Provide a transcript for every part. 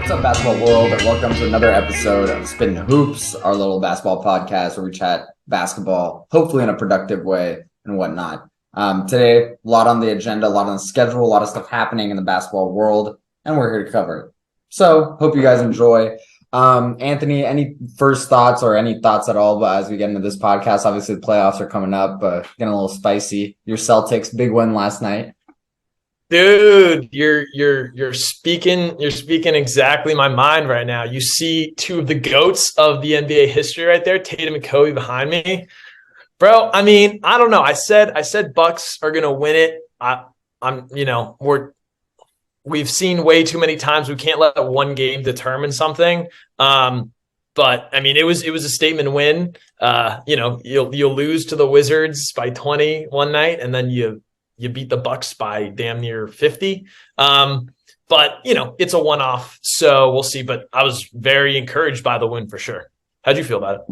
What's up, basketball world, and welcome to another episode of Spittin Hoops, our little basketball podcast where we chat basketball, hopefully in a productive way and whatnot. Today, a lot on the agenda, a lot on the schedule, a lot of stuff happening in the basketball world, and we're here to cover it. So, hope you guys enjoy. Anthony, any first thoughts or any thoughts at all as we get into this podcast? Obviously, the playoffs are coming up, getting a little spicy. Your Celtics, big win last night. Dude, you're speaking exactly my mind right now. You see two of the GOATs of the NBA history right there, Tatum and Kobe behind me. Bro, I mean, I don't know. I said Bucks are gonna win it. We've seen way too many times we can't let one game determine something. But I mean, it was a statement win. You'll lose to the Wizards by 20 one night, and then you beat the Bucks by damn near 50. But it's a one-off, so we'll see. But I was very encouraged by the win for sure. How'd you feel about it?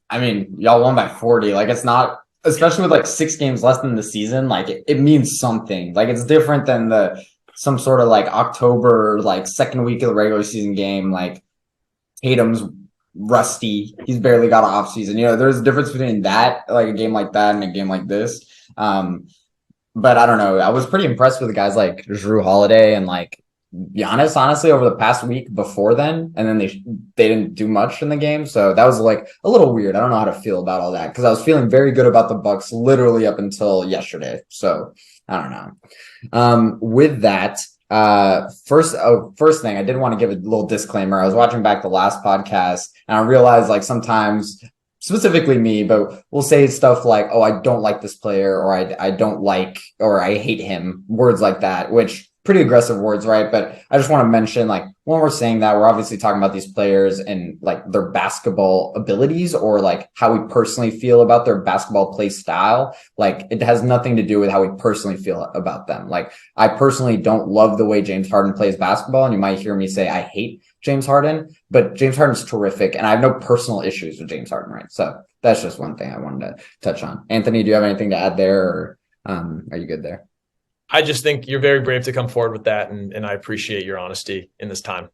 I mean, y'all won by 40. Like, it's not, especially with like 6 games less than the season, like it means something. Like, it's different than some sort of like October, like second week of the regular season game. Like, Tatum's rusty. He's barely got an off season. There's a difference between that, like a game like that and a game like this. But I don't know. I was pretty impressed with the guys like Jrue Holiday and like Giannis, honestly, over the past week before then. And then they didn't do much in the game. So that was like a little weird. I don't know how to feel about all that because I was feeling very good about the Bucks literally up until yesterday. So I don't know. With that, first thing, I did want to give a little disclaimer. I was watching back the last podcast and I realized like sometimes, specifically me, but we'll say stuff like, oh, I don't like this player, or I don't like, or I hate him, words like that, which pretty aggressive words, right? But I just want to mention, like, when we're saying that, we're obviously talking about these players and like their basketball abilities or like how we personally feel about their basketball play style. Like, it has nothing to do with how we personally feel about them. Like, I personally don't love the way James Harden plays basketball, and you might hear me say I hate James Harden, but James Harden's terrific, and I have no personal issues with James Harden, right? So that's just one thing I wanted to touch on. Anthony, do you have anything to add there, or are you good there? I just think you're very brave to come forward with that, and I appreciate your honesty in this time.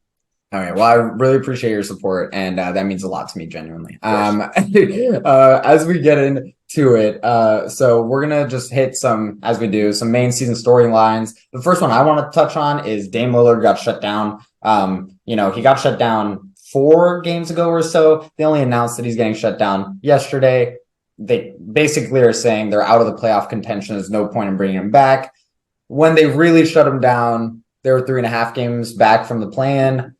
All right. Well, I really appreciate your support, and that means a lot to me, genuinely. As we get into it, so we're gonna just hit some main season storylines. The first one I want to touch on is Dame Lillard got shut down. He got shut down 4 games ago or so. They only announced that he's getting shut down yesterday. They basically are saying they're out of the playoff contention. There's no point in bringing him back. When they really shut him down, they were 3.5 games back from the play-in.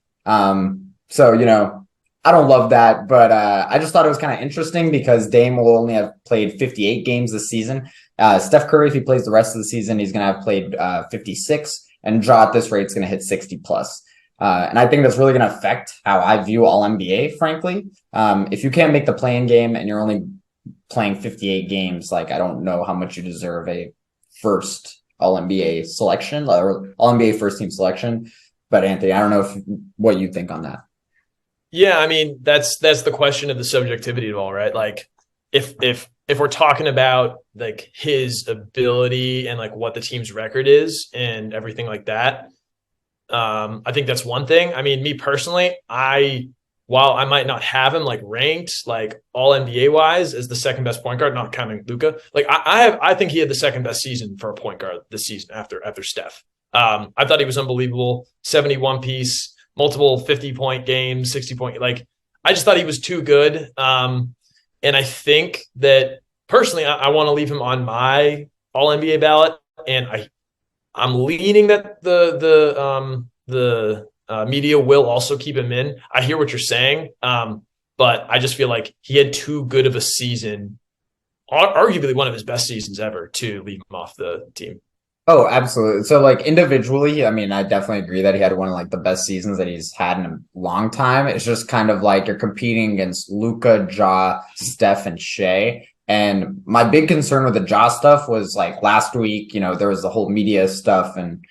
So, I don't love that, but I just thought it was kind of interesting because Dame will only have played 58 games this season. Steph Curry, if he plays the rest of the season, he's going to have played 56, and Ja at this rate is going to hit 60 plus. And I think that's really going to affect how I view All-NBA, frankly. If you can't make the play-in game and you're only playing 58 games, like, I don't know how much you deserve a first All-NBA selection or All-NBA first team selection. But Anthony, I don't know what you think on that. Yeah, I mean, that's the question of the subjectivity of it all, right? Like, if we're talking about like his ability and like what the team's record is and everything like that, I think that's one thing. I mean, me personally, while I might not have him like ranked like all NBA wise as the second best point guard, not counting Luka, like I think he had the second best season for a point guard this season after Steph. I thought he was unbelievable. 71 piece, multiple 50-point games, 60-point. Like, I just thought he was too good. And I think that personally, I want to leave him on my All NBA ballot, and I'm leaning that the media will also keep him in. I hear what you're saying, but I just feel like he had too good of a season, arguably one of his best seasons ever, to leave him off the team. Oh, absolutely. So, like, individually, I mean, I definitely agree that he had one of like the best seasons that he's had in a long time. It's just kind of like you're competing against Luka, Ja, Steph, and Shea. And my big concern with the Ja stuff was like last week, there was the whole media stuff and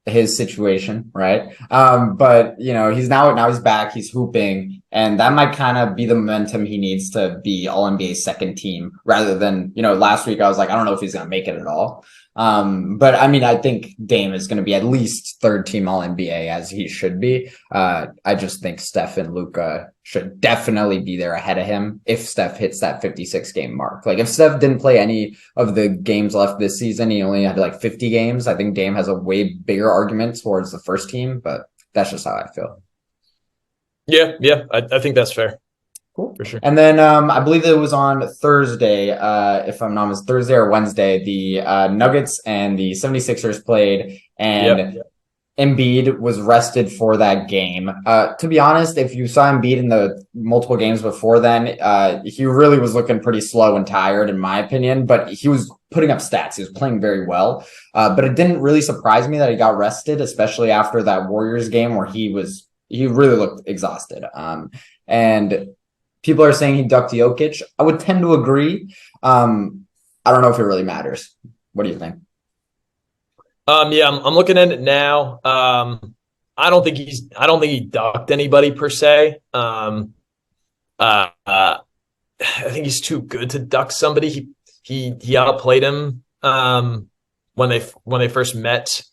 his situation, right? But he's now he's back, he's hooping, And that might kind of be the momentum he needs to be all NBA second team rather than, last week I was like, I don't know if he's going to make it at all. But I mean, I think Dame is going to be at least third team all NBA as he should be. I just think Steph and Luka should definitely be there ahead of him if Steph hits that 56 game mark. Like if Steph didn't play any of the games left this season, he only had like 50 games. I think Dame has a way bigger argument towards the first team, but that's just how I feel. Yeah, I think that's fair. Cool. For sure. And then I believe it was on Thursday, if I'm not mistaken, Thursday or Wednesday, the Nuggets and the 76ers played, and Embiid was rested for that game. To be honest, if you saw Embiid in the multiple games before then, he really was looking pretty slow and tired, in my opinion, but he was putting up stats. He was playing very well. But it didn't really surprise me that he got rested, especially after that Warriors game where he really looked exhausted. And people are saying he ducked Jokic. I would tend to agree. I don't know if it really matters. What do you think? Yeah, I'm looking at it now. I don't think he ducked anybody per se. I think he's too good to duck somebody. He outplayed him when they first met.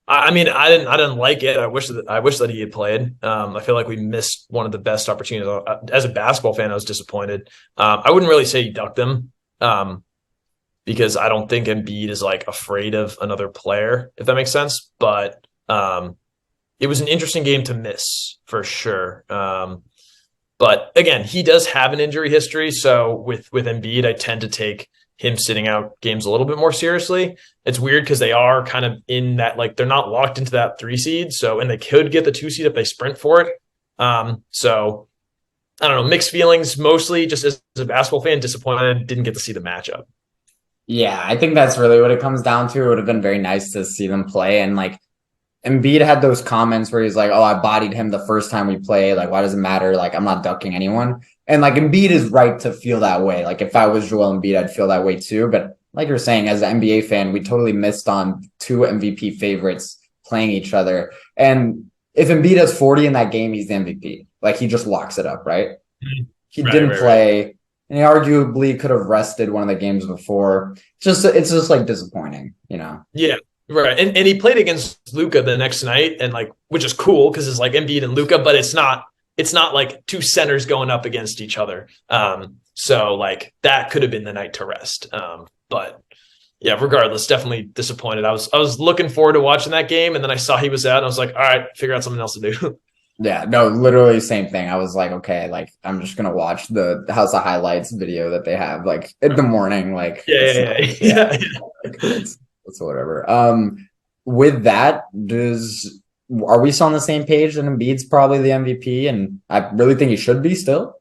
I mean, I didn't like it. I wish that he had played. I feel like we missed one of the best opportunities. As a basketball fan, I was disappointed. I wouldn't really say he ducked him because I don't think Embiid is like afraid of another player, if that makes sense. But it was an interesting game to miss for sure. But again, he does have an injury history. So with Embiid, I tend to take him sitting out games a little bit more seriously. It's weird because they are kind of in that, like, they're not locked into that 3 seed. So, and they could get the 2 seed if they sprint for it. So I don't know, mixed feelings, mostly just as a basketball fan, disappointed, didn't get to see the matchup. Yeah, I think that's really what it comes down to. It would have been very nice to see them play. And like Embiid had those comments where he's like, oh, I bodied him the first time we played. Like, why does it matter? Like, I'm not ducking anyone. And like Embiid is right to feel that way. Like if I was Joel Embiid, I'd feel that way too. But like you're saying, as an NBA fan, we totally missed on 2 MVP favorites playing each other. And if Embiid has 40 in that game, he's the MVP. Like he just locks it up, right? He didn't play, and he arguably could have rested one of the games before. It's just like disappointing, Yeah. Right. And he played against Luka the next night, and like, which is cool because it's like Embiid and Luka, but it's not like 2 centers going up against each other. So like that could have been the night to rest. But yeah, regardless, definitely disappointed. I was looking forward to watching that game, and then I saw he was out, and I was like, all right, figure out something else to do. Yeah, no, literally same thing. I was like, okay, like I'm just gonna watch the House of Highlights video that they have like in the morning. Like Yeah. Like, it's whatever. With that, are we still on the same page that Embiid's probably the MVP, and I really think he should be still?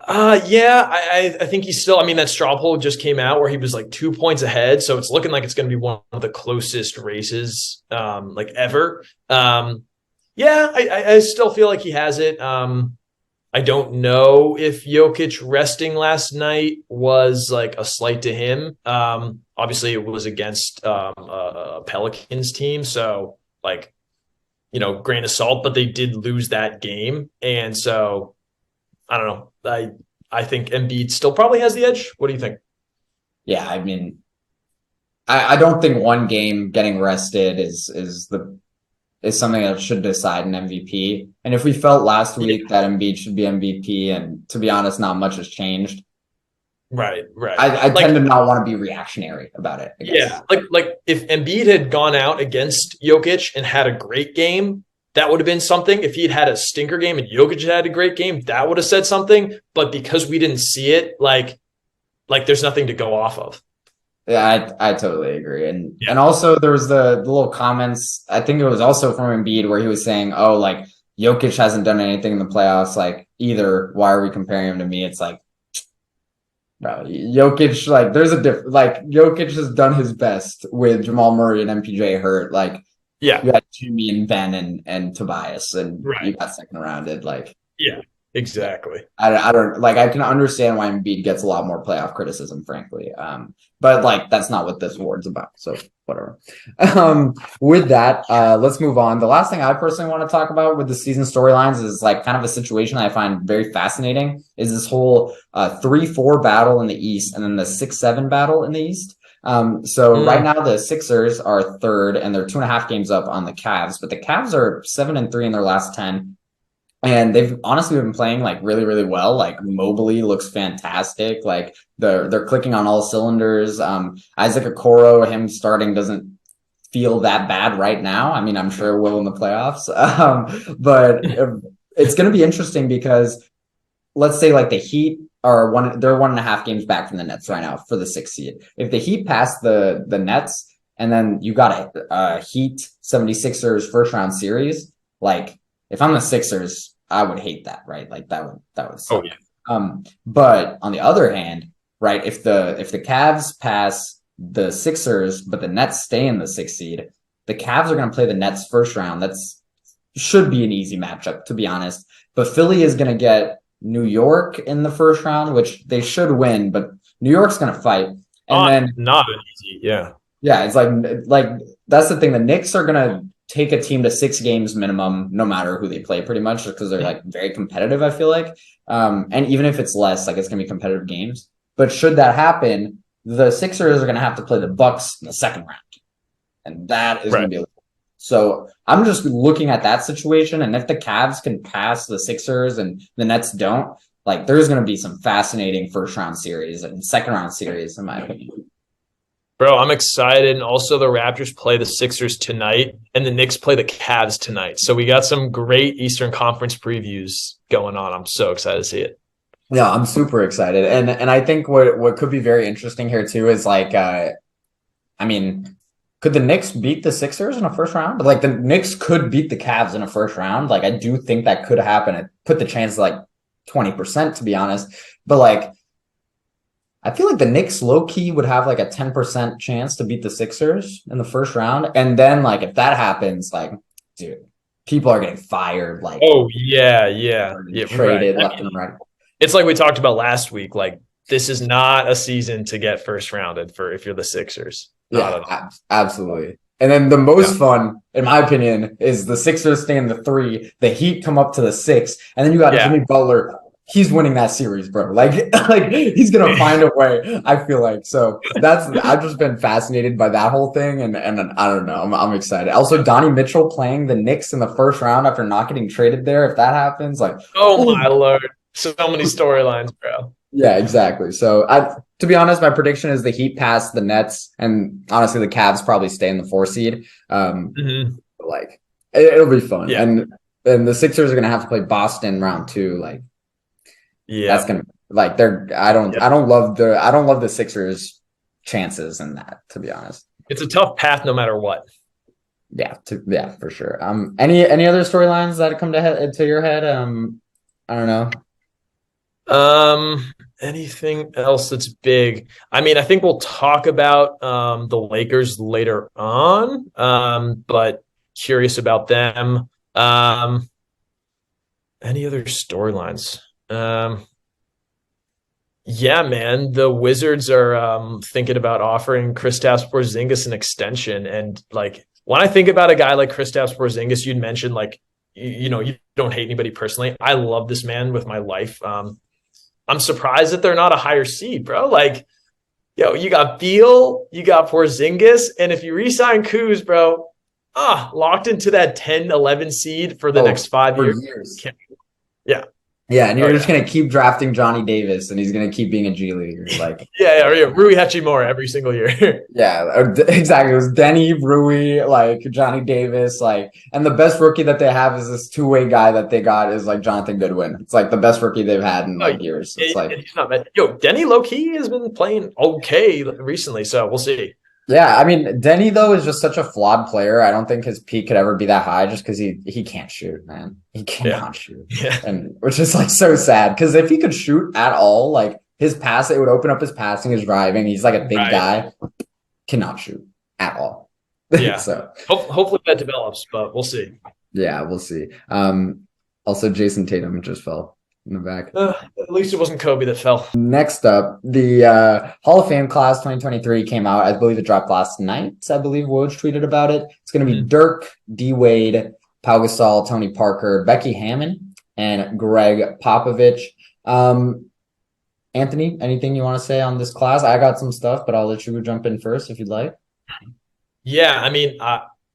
Yeah, I think he's still. I mean, that straw poll just came out where he was like 2 points ahead, so it's looking like it's going to be one of the closest races, like ever. Yeah, I still feel like he has it. I don't know if Jokic resting last night was like a slight to him. Obviously, it was against a Pelicans team, so like, grain of salt. But they did lose that game, and so I don't know. I think Embiid still probably has the edge. What do you think? Yeah, I mean, I don't think one game getting rested is something that should decide an MVP. And if we felt last week that Embiid should be MVP, and to be honest, not much has changed. Right. I tend to not want to be reactionary about it, I guess. Yeah, like if Embiid had gone out against Jokic and had a great game, that would have been something. If he had a stinker game and Jokic had a great game, that would have said something. But because we didn't see it, like there's nothing to go off of. Yeah, I totally agree. And also there was the little comments, I think it was also from Embiid, where he was saying, oh, like Jokic hasn't done anything in the playoffs, like either. Why are we comparing him to me? It's like, bro, Jokic, like there's a difference. Like Jokic has done his best with Jamal Murray and MPJ hurt. Like, yeah, you got Jimmy and Ben and Tobias, and you got second rounded. Like, yeah. Exactly. I don't like. I can understand why Embiid gets a lot more playoff criticism, frankly. But like that's not what this award's about. So whatever. With that, let's move on. The last thing I personally want to talk about with the season storylines is like kind of a situation that I find very fascinating. Is this whole 3-4 battle in the East and then the 6-7 battle in the East. So right now the Sixers are third and they're 2.5 games up on the Cavs, but the Cavs are 7-3 in their last 10. And they've honestly been playing like really, really well. Like Mobley looks fantastic. Like they're clicking on all cylinders. Isaac Okoro, him starting doesn't feel that bad right now. I mean, I'm sure it will in the playoffs. But it's going to be interesting because let's say like the Heat are they're 1.5 games back from the Nets right now for the 6th seed. If the Heat pass the Nets and then you got a Heat 76ers first round series, like if I'm the Sixers, I would hate that, right? Like that would suck. Oh yeah. But on the other hand, right, if the Cavs pass the Sixers, but the Nets stay in the 6th seed, the Cavs are going to play the Nets first round. That's should be an easy matchup, to be honest. But Philly is going to get New York in the first round, which they should win, but New York's going to fight. And then not an easy, yeah. Yeah, it's like that's the thing. The Knicks are gonna take a team to 6 games minimum, no matter who they play, pretty much, because they're like very competitive. I feel like, and even if it's less, like it's gonna be competitive games. But should that happen, the Sixers are gonna have to play the Bucks in the second round, and that is gonna be. So I'm just looking at that situation, and if the Cavs can pass the Sixers and the Nets don't, like there's gonna be some fascinating first round series and second round series, in my opinion. Bro, I'm excited. And also, the Raptors play the Sixers tonight, and the Knicks play the Cavs tonight. So we got some great Eastern Conference previews going on. I'm so excited to see it. Yeah, I'm super excited, and I think what could be very interesting here too is like, I mean, could the Knicks beat the Sixers in a first round? But like the Knicks could beat the Cavs in a first round. Like I do think that could happen. I put the chance like 20%, to be honest. But like I feel like the Knicks low key would have like a 10% chance to beat the Sixers in the first round. And then like if that happens, like, dude, people are getting fired, like oh yeah, traded right. left and right. It's like we talked about last week. Like this is not a season to get first rounded for if you're the Sixers. Yeah, absolutely. And then the most fun, in my opinion, is the Sixers stay in the 3, the Heat come up to the 6, and then you got Jimmy Butler. He's winning that series, bro. Like he's gonna find a way. I feel like so. I've just been fascinated by that whole thing, and I don't know. I'm excited. Also, Donnie Mitchell playing the Knicks in the first round after not getting traded there. If that happens, like my lord, so many storylines, bro. Yeah, exactly. So to be honest, my prediction is the Heat pass the Nets, and honestly, the Cavs probably stay in the 4 seed. Like it'll be fun, and the Sixers are gonna have to play Boston round 2. Like, that's gonna like I don't love the Sixers' chances in that, to be honest. It's a tough path, no matter what. Yeah, for sure. Any other storylines that come to your head? I don't know. Anything else that's big? I mean, I think we'll talk about the Lakers later on, but curious about them. Any other storylines? Yeah, man, the Wizards are thinking about offering Kristaps Porzingis an extension, and like when I think about a guy like Kristaps Porzingis, you'd mentioned like you don't hate anybody personally. I love this man with my life. I'm surprised that they're not a higher seed, bro. Like, you got Beal, you got Porzingis, and if you re-sign Kuz, bro, locked into that 10-11 seed for the next 5 years. Yeah. Yeah, and you're just gonna keep drafting Johnny Davis, and he's gonna keep being a G Leaguer. Like, Rui Hachimura every single year. Yeah, exactly. It was Denny, Rui, like Johnny Davis, like, and the best rookie that they have is this 2-way guy that they got is like Jonathan Goodwin. It's like the best rookie they've had in like years. It's like he's not bad. Denny low key has been playing okay recently, so we'll see. Yeah, I mean, Denny though is just such a flawed player. I don't think his peak could ever be that high, just because he can't shoot, man. He cannot shoot, and which is like so sad. Because if he could shoot at all, like his pass, it would open up his passing, his driving. He's like a big guy, cannot shoot at all. Yeah, so hopefully that develops, but we'll see. Yeah, we'll see. Also, Jason Tatum just fell. in the back. At least it wasn't Kobe that fell. Next up, the Hall of Fame class 2023 came out. I believe it dropped last night. I believe Woj tweeted about it. It's going to be Dirk, D Wade, Pau Gasol, Tony Parker, Becky Hammon, and Greg Popovich. Anthony, anything you want to say on this class? I got some stuff, but I'll let you jump in first if you'd like. Yeah, I mean,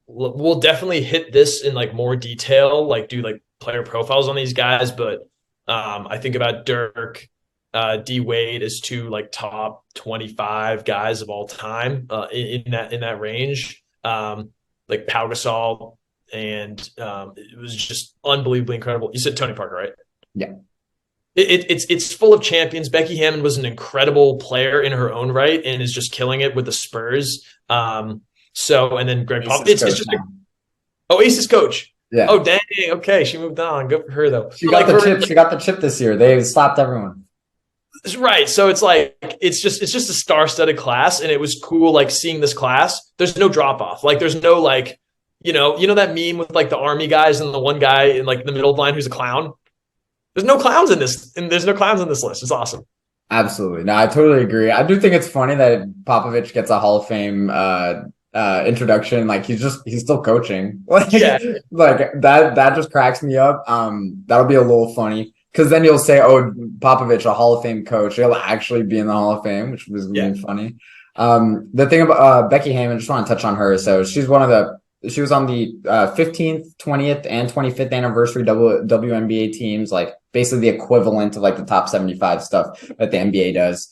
we'll definitely hit this in like more detail, like do like player profiles on these guys. But I think about Dirk, D Wade as two like top 25 guys of all time in that range. Like Pau Gasol, and it was just unbelievably incredible. You said Tony Parker, right? Yeah. It's full of champions. Becky Hammon was an incredible player in her own right and is just killing it with the Spurs. So, and then Greg Popovich. It's just Aces coach. Yeah. Oh, dang. Okay. She moved on. Good for her, though. She got the chip. She got the chip this year. They slapped everyone. Right. So it's like, it's just a star-studded class. And it was cool, like, seeing this class. There's no drop-off. Like, there's no, like, you know that meme with, like, the Army guys and the one guy in, like, the middle line who's a clown? There's no clowns in this. And there's no clowns in this list. It's awesome. Absolutely. No, I totally agree. I do think it's funny that Popovich gets a Hall of Fame introduction. Like he's still coaching. Like, yeah. Like that just cracks me up. That'll be a little funny because then you'll say, oh, Popovich, a Hall of Fame coach. He'll actually be in the Hall of Fame, which was really funny. The thing about Becky Hammon, just want to touch on her. So she was on the 15th, 20th, and 25th anniversary WNBA teams, like basically the equivalent of like the top 75 stuff that the NBA does.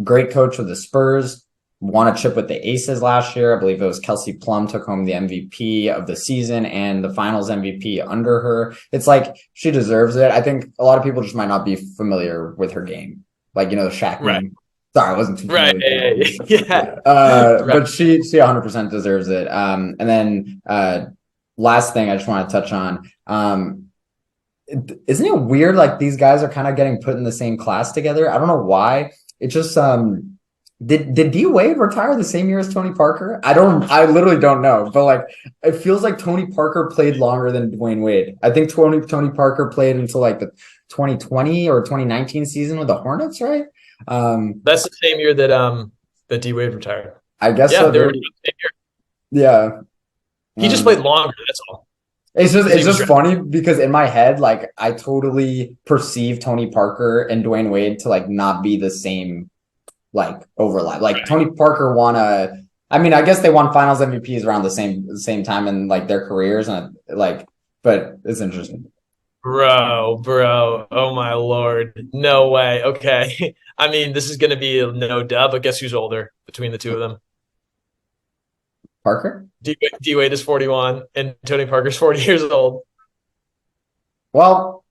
Great coach with the Spurs, won a chip with the Aces last year. I believe it was Kelsey Plum took home the MVP of the season and the finals MVP under her. It's like she deserves it. I think a lot of people just might not be familiar with her game. Like, the Shaq game. Sorry, I wasn't too familiar. Right. Yeah. But she 100% deserves it. And then last thing I just want to touch on. Isn't it weird? Like these guys are kind of getting put in the same class together. I don't know why. It just did D Wade retire the same year as Tony Parker? I literally don't know. But like it feels like Tony Parker played longer than Dwayne Wade. I think Tony Parker played until like the 2020 or 2019 season with the Hornets, right? That's the same year that D Wade retired. I guess so. They were the same year. Yeah. He just played longer, that's all. It's just funny because in my head, like I totally perceive Tony Parker and Dwayne Wade to like not be the same like overlap. Like Tony Parker I guess they won finals MVPs around the same time in like their careers and but it's interesting. Bro. Oh my Lord. No way. Okay. I mean, this is going to be a no dub, but guess who's older between the two of them? Parker? D Wade is 41 and Tony Parker's 40 years old. Well,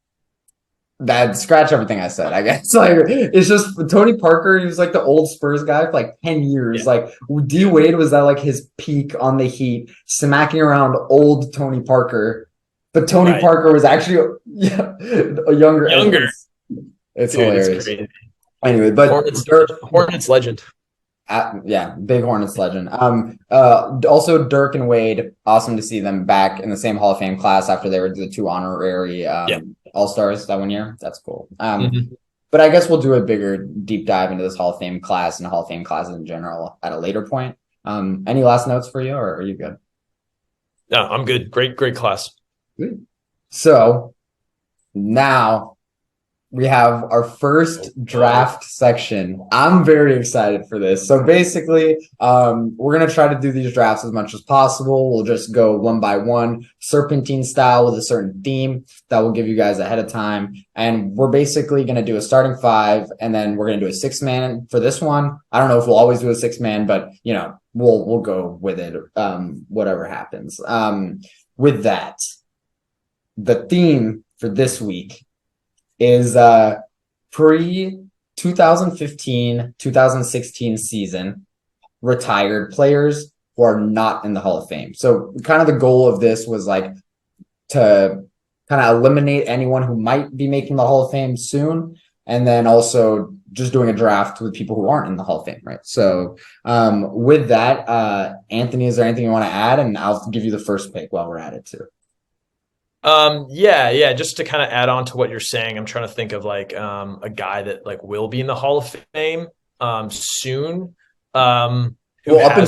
that scratch everything I said, I guess. Like it's just Tony Parker, he was like the old Spurs guy for like 10 years. Yeah. Like D Wade was at like his peak on the Heat, smacking around old Tony Parker. But Tony Parker was actually a younger. It's hilarious. It's anyway, but Hornets legend. Big Hornets legend. Also Dirk and Wade, awesome to see them back in the same Hall of Fame class after they were the two honorary All-Stars that one year. That's cool. But I guess we'll do a bigger deep dive into this Hall of Fame class and Hall of Fame classes in general at a later point. Any last notes for you, or are you good? No, I'm good. Great class. So now we have our first draft section. I'm very excited for this. So basically, we're going to try to do these drafts as much as possible. We'll just go one by one, serpentine style with a certain theme that we'll give you guys ahead of time. And we're basically going to do a starting five, and then we're going to do a 6-man for this one. I don't know if we'll always do a 6-man, but we'll go with it, whatever happens. With that, the theme for this week is pre-2015-2016 season retired players who are not in the Hall of Fame. So kind of the goal of this was like to kind of eliminate anyone who might be making the Hall of Fame soon, and then also just doing a draft with people who aren't in the Hall of Fame, right? So with that, Anthony, is there anything you want to add? And I'll give you the first pick while we're at it too. Yeah. Just to kind of add on to what you're saying, I'm trying to think of like a guy that like will be in the Hall of Fame soon. Who Well, has been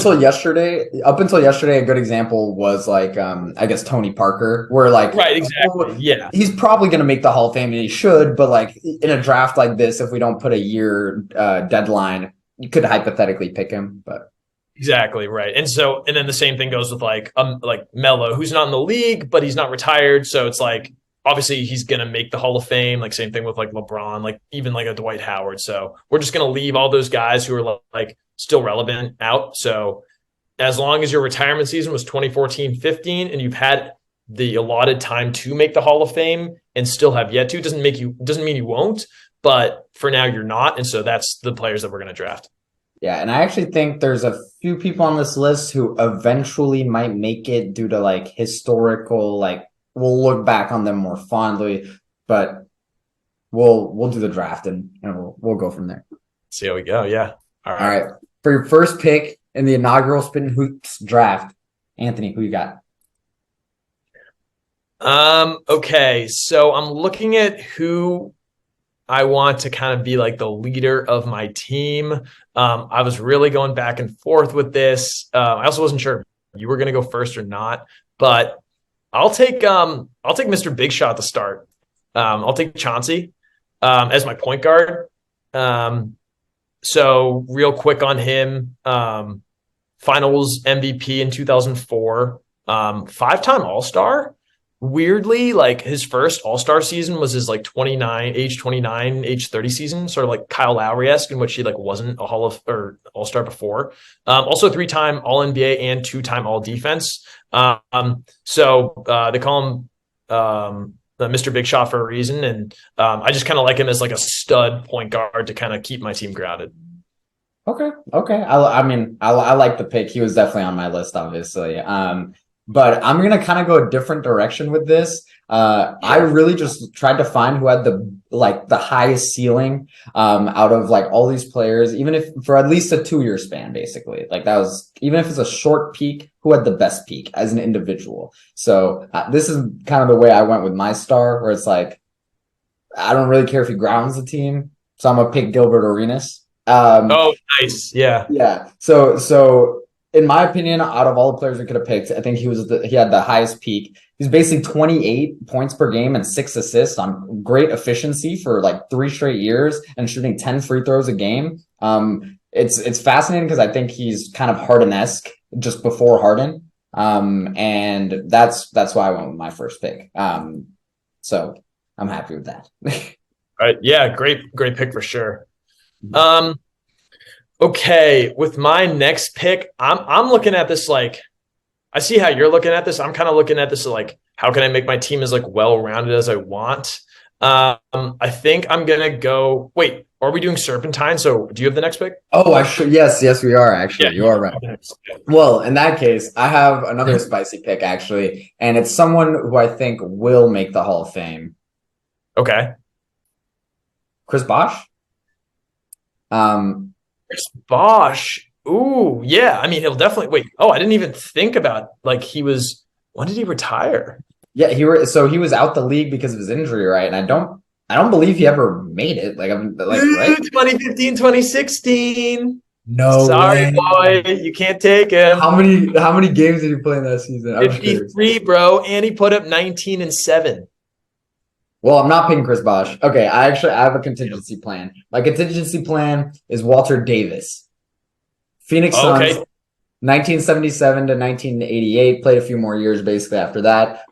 up until yesterday, a good example was like I guess Tony Parker, where like right, exactly. Yeah. he's probably going to make the Hall of Fame and he should, but like in a draft like this, if we don't put a year deadline, you could hypothetically pick him. But Exactly right. And then the same thing goes with like Melo, who's not in the league, but he's not retired. So it's like obviously he's gonna make the Hall of Fame. Like same thing with like LeBron, like even like a Dwight Howard. So we're just gonna leave all those guys who are like still relevant out. So as long as your retirement season was 2014-15 and you've had the allotted time to make the Hall of Fame and still have yet to, doesn't mean you won't, but for now you're not. And so that's the players that we're gonna draft. yeah, and I actually think there's a few people on this list who eventually might make it due to like historical, like we'll look back on them more fondly, but we'll do the draft and we'll go from there. See how we go. Yeah. All All right. right. For your first pick in the inaugural Spittin Hoops draft, Anthony, who you got? Okay, so I'm looking at who I want to kind of be like the leader of my team. I was really going back and forth with this. I also wasn't sure if you were going to go first or not, but I'll take Mr. Big Shot to start. I'll take Chauncey as my point guard. So real quick on him, Finals MVP in 2004, five-time All-Star. Weirdly, like his first All-Star season was his like age 29, age 30 season, sort of like Kyle Lowry-esque, in which he like wasn't a Hall of or All-Star before. Also three-time All-NBA and two-time All-Defense. So they call him Mr. Big Shot for a reason, and I just kind of like him as like a stud point guard to kind of keep my team grounded. Okay. I mean, I like the pick. He was definitely on my list, obviously. But I'm gonna kind of go a different direction with this. I really just tried to find who had the highest ceiling out of like all these players, even if for at least a 2 year span, basically. Like that was even if it's a short peak, who had the best peak as an individual. So this is kind of the way I went with my star, where it's like I don't really care if he grounds the team, so I'm gonna pick Gilbert Arenas. Oh, nice. Yeah. Yeah. So in my opinion, out of all the players we could have picked, I think he had the highest peak. He's basically 28 points per game and 6 assists on great efficiency for like 3 straight years and shooting 10 free throws a game. It's fascinating because I think he's kind of Harden-esque just before Harden. And that's why I went with my first pick. So I'm happy with that. All right. Yeah. Great pick for sure. Okay, with my next pick, I'm looking at this like I see how you're looking at this. I'm kind of looking at this like how can I make my team as like well-rounded as I want? I think I'm gonna go. Wait, are we doing Serpentine? So do you have the next pick? Oh, I should. Yes, we are actually. Yeah, You are right. Well, in that case, I have another spicy pick actually, and it's someone who I think will make the Hall of Fame. Okay. Chris Bosh. Chris Bosh. Ooh, yeah. I mean, he'll definitely wait. Oh, I didn't even think about like he was. When did he retire? Yeah, he was out the league because of his injury, right? And I don't believe he ever made it. Like I'm like right? 2015, 2016. No Sorry, way. boy, you can't take him. How many games did he play in that season? 53, bro, and he put up 19 and 7. Well, I'm not picking Chris Bosh. Okay, I have a contingency plan. My contingency plan is Walter Davis. Phoenix Suns, Okay. 1977 to 1988, played a few more years basically after that.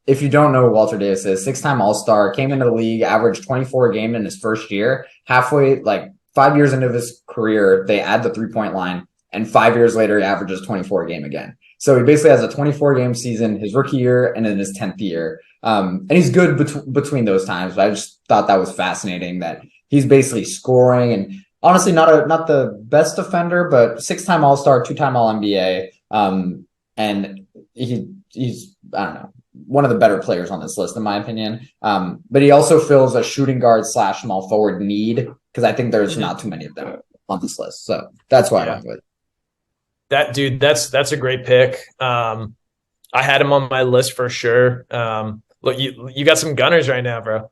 If you don't know who Walter Davis is, 6-time All-Star, came into the league, averaged 24 a game in his first year. Halfway, like 5 years into his career, they add the 3-point line, and 5 years later, he averages 24 a game again. So he basically has a 24-game season his rookie year and in his 10th year. And he's good between those times. But I just thought that was fascinating that he's basically scoring and honestly not the best defender, but 6-time All-Star, 2-time All-NBA. And he's I don't know, one of the better players on this list in my opinion. But he also fills a shooting guard / small forward need because I think there's not too many of them on this list. So that's why I went with. That dude, that's a great pick. I had him on my list for sure. Look, you got some gunners right now, bro.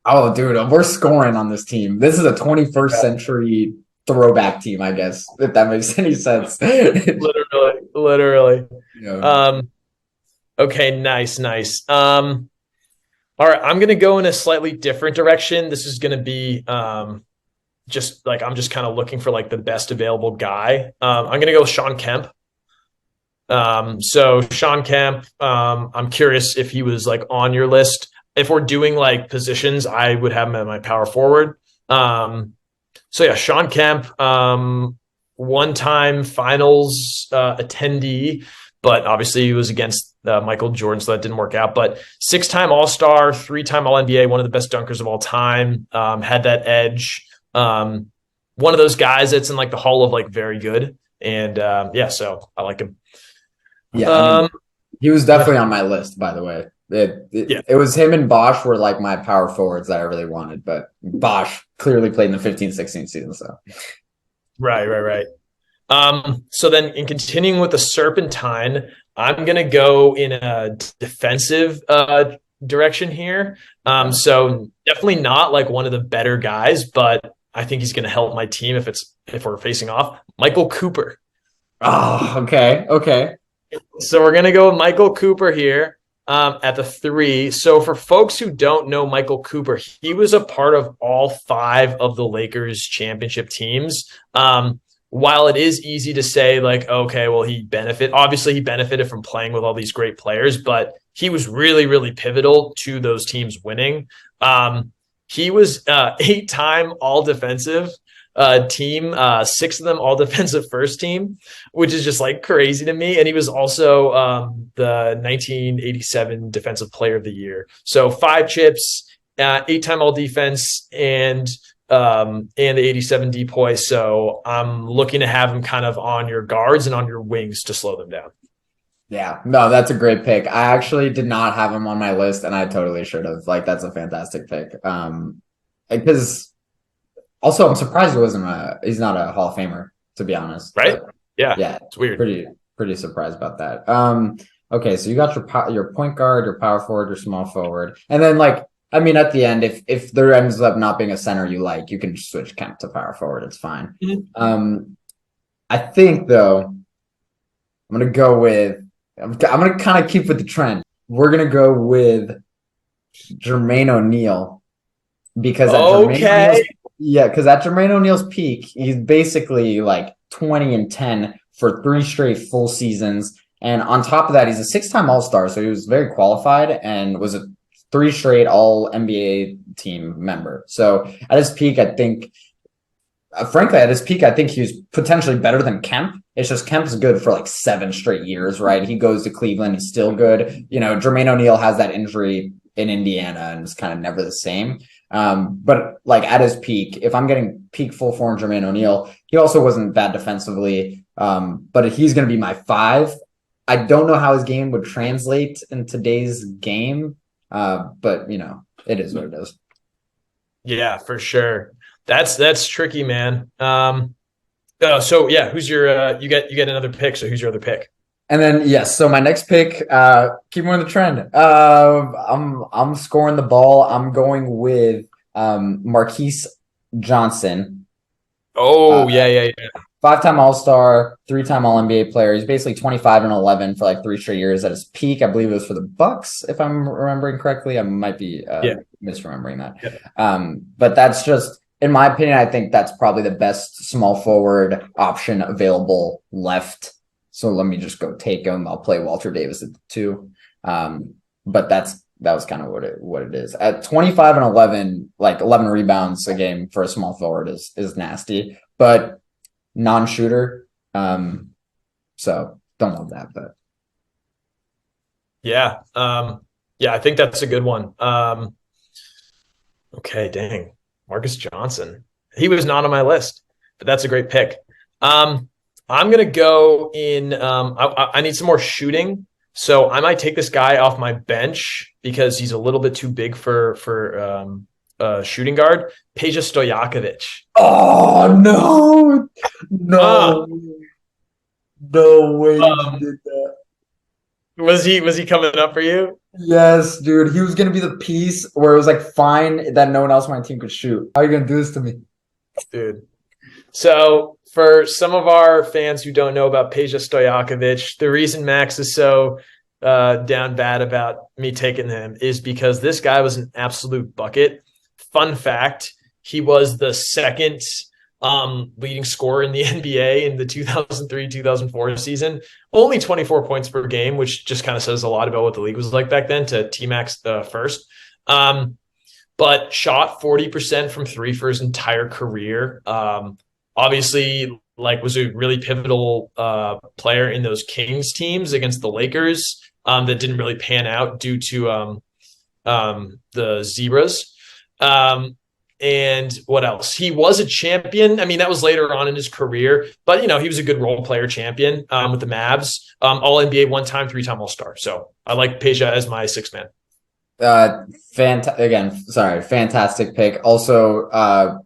Oh, dude, we're scoring on this team. This is a 21st century throwback team, I guess, if that makes any sense. Literally. Yeah. Okay, nice. All right, I'm gonna go in a slightly different direction. This is gonna be just like I'm just kind of looking for like the best available guy. I'm gonna go with Sean Kemp. So Sean Kemp, I'm curious if he was like on your list. If we're doing like positions, I would have him at my power forward. So yeah, Sean Kemp, one-time finals attendee, but obviously he was against Michael Jordan, so that didn't work out. But six-time All-Star, three-time All-NBA, one of the best dunkers of all time, had that edge. One of those guys that's in like the Hall of like very good. And yeah, so I like him. Yeah, I mean, he was definitely on my list, by the way. It was him and Bosch were like my power forwards that I really wanted, but Bosch clearly played in the 15-16 season. So Right. So then in continuing with the Serpentine, I'm going to go in a defensive direction here. So definitely not like one of the better guys, but I think he's going to help my team if we're facing off. Michael Cooper. Oh, okay. So we're going to go with Michael Cooper here at the 3. So for folks who don't know Michael Cooper, he was a part of all 5 of the Lakers championship teams. While it is easy to say like, okay, well, he benefited from playing with all these great players, but he was really, really pivotal to those teams winning. He was 8-time all defensive team, 6 of them all defensive first team, which is just like crazy to me. And he was also the 1987 defensive player of the year. So 5 chips, 8-time all defense, and the 87 depoy. So I'm looking to have him kind of on your guards and on your wings to slow them down. Yeah, no, that's a great pick. I actually did not have him on my list, and I totally should have. Like, that's a fantastic pick. Because also I'm surprised he's not a Hall of Famer, to be honest. Right? But, Yeah, it's weird. Pretty surprised about that. Okay, so you got your point guard, your power forward, your small forward, and then like I mean, at the end, if there ends up not being a center you like, you can just switch Kemp to power forward. It's fine. Mm-hmm. I think though, I'm gonna kind of keep with the trend. We're gonna go with Jermaine O'Neal because because at Jermaine O'Neal's peak, he's basically like 20-10 for 3 straight full seasons. And on top of that, he's a 6-time All-Star, so he was very qualified and was a 3 straight All NBA team member. So at his peak, I think, frankly, at his peak, I think he was potentially better than Kemp. It's just Kemp's good for like 7 straight years, right? He goes to Cleveland, he's still good. You know, Jermaine O'Neal has that injury in Indiana and it's kind of never the same. But like at his peak, if I'm getting peak full form Jermaine O'Neal, he also wasn't bad defensively. But he's going to be my 5. I don't know how his game would translate in today's game, but you know, it is what it is. Yeah, for sure. That's tricky, man. So yeah, who's your you get another pick, so who's your other pick? And then yes, so my next pick, keep on the trend. I'm scoring the ball. I'm going with Marquise Johnson. Oh, yeah. 5-time All-Star, 3-time All-NBA player. He's basically 25-11 for like 3 straight years. At his peak, I believe it was for the Bucks, if I'm remembering correctly. I might be misremembering that. Yeah. But that's just, in my opinion, I think that's probably the best small forward option available left. So let me just go take him. I'll play Walter Davis at the 2. But that was kind of what it is. At 25-11, like 11 rebounds a game for a small forward is nasty. But non-shooter, so don't love that, but yeah, I think that's a good one. Okay, dang, Marcus Johnson, he was not on my list, but that's a great pick. I'm gonna go in. I need some more shooting, so I might take this guy off my bench because he's a little bit too big for shooting guard. Peja Stojakovic. Oh no way you did that. Was he coming up for you? Yes, dude. He was gonna be the piece where it was like fine that no one else on my team could shoot. How are you gonna do this to me? Dude. So for some of our fans who don't know about Peja Stojakovic, the reason Max is so down bad about me taking him is because this guy was an absolute bucket. Fun fact, he was the second leading scorer in the NBA in the 2003-2004 season. Only 24 points per game, which just kind of says a lot about what the league was like back then to T-Max first. But shot 40% from three for his entire career. Obviously, like was a really pivotal player in those Kings teams against the Lakers that didn't really pan out due to the Zebras. And what else? He was a champion. I mean, that was later on in his career, but he was a good role player champion with the Mavs. All NBA one time, 3-time All Star. So I like Peja as my sixth man. Fantastic pick. Also,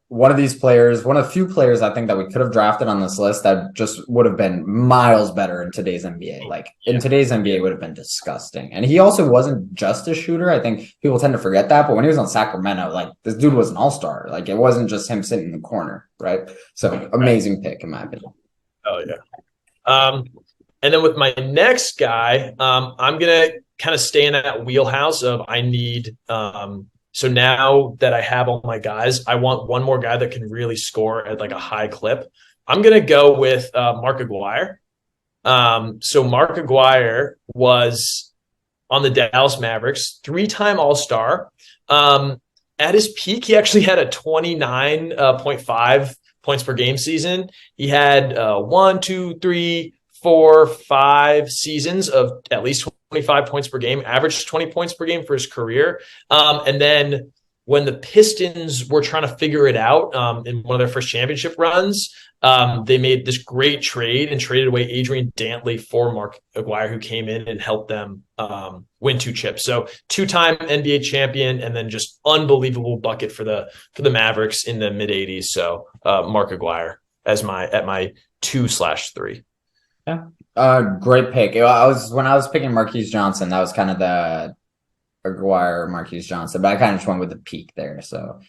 one of these players, one of the few players I think that we could have drafted on this list that just would have been miles better in today's NBA. Like in today's NBA would have been disgusting. And he also wasn't just a shooter. I think people tend to forget that, but when he was on Sacramento, like this dude was an all-star. Like it wasn't just him sitting in the corner, right? So amazing pick in my opinion. Oh yeah. And then with my next guy, I'm gonna kind of stay in that wheelhouse of I need. So now that I have all my guys, I want one more guy that can really score at like a high clip. I'm gonna go with Mark Aguirre. So Mark Aguirre was on the Dallas Mavericks, 3-time All-Star. At his peak, he actually had a 29.5 points per game season. He had 1, 2, 3, 4, 5 seasons of at least 25 points per game, averaged 20 points per game for his career. And then when the Pistons were trying to figure it out in one of their first championship runs, they made this great trade and traded away Adrian Dantley for Mark Aguirre, who came in and helped them win 2 chips. So 2-time NBA champion, and then just unbelievable bucket for the Mavericks in the mid '80s. So Mark Aguirre as my 2/3. Yeah. Great pick. When I was picking Marquise Johnson, that was kind of the Aguirre Marquise Johnson, but I kind of just went with the peak there. So,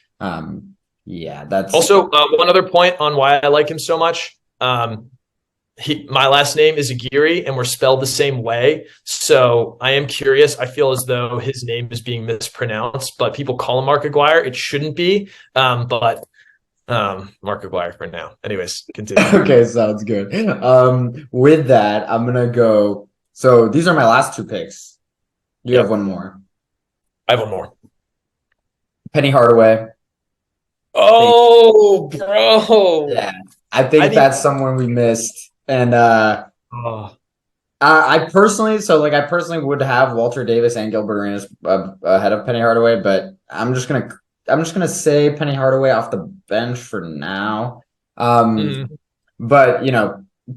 yeah, that's also one other point on why I like him so much. My last name is Aguirre, and we're spelled the same way. So I am curious. I feel as though his name is being mispronounced, but people call him Mark Aguirre. It shouldn't be, but Mark Aguirre for now. Anyways, continue. Okay, sounds good. With that, I'm gonna go. So these are my last 2 picks. You have one more. I have one more. Penny Hardaway. Oh, bro. Yeah, I think that's someone we missed. And I personally would have Walter Davis and Gilbert Arenas ahead of Penny Hardaway, but I'm just gonna say Penny Hardaway off the bench for now. But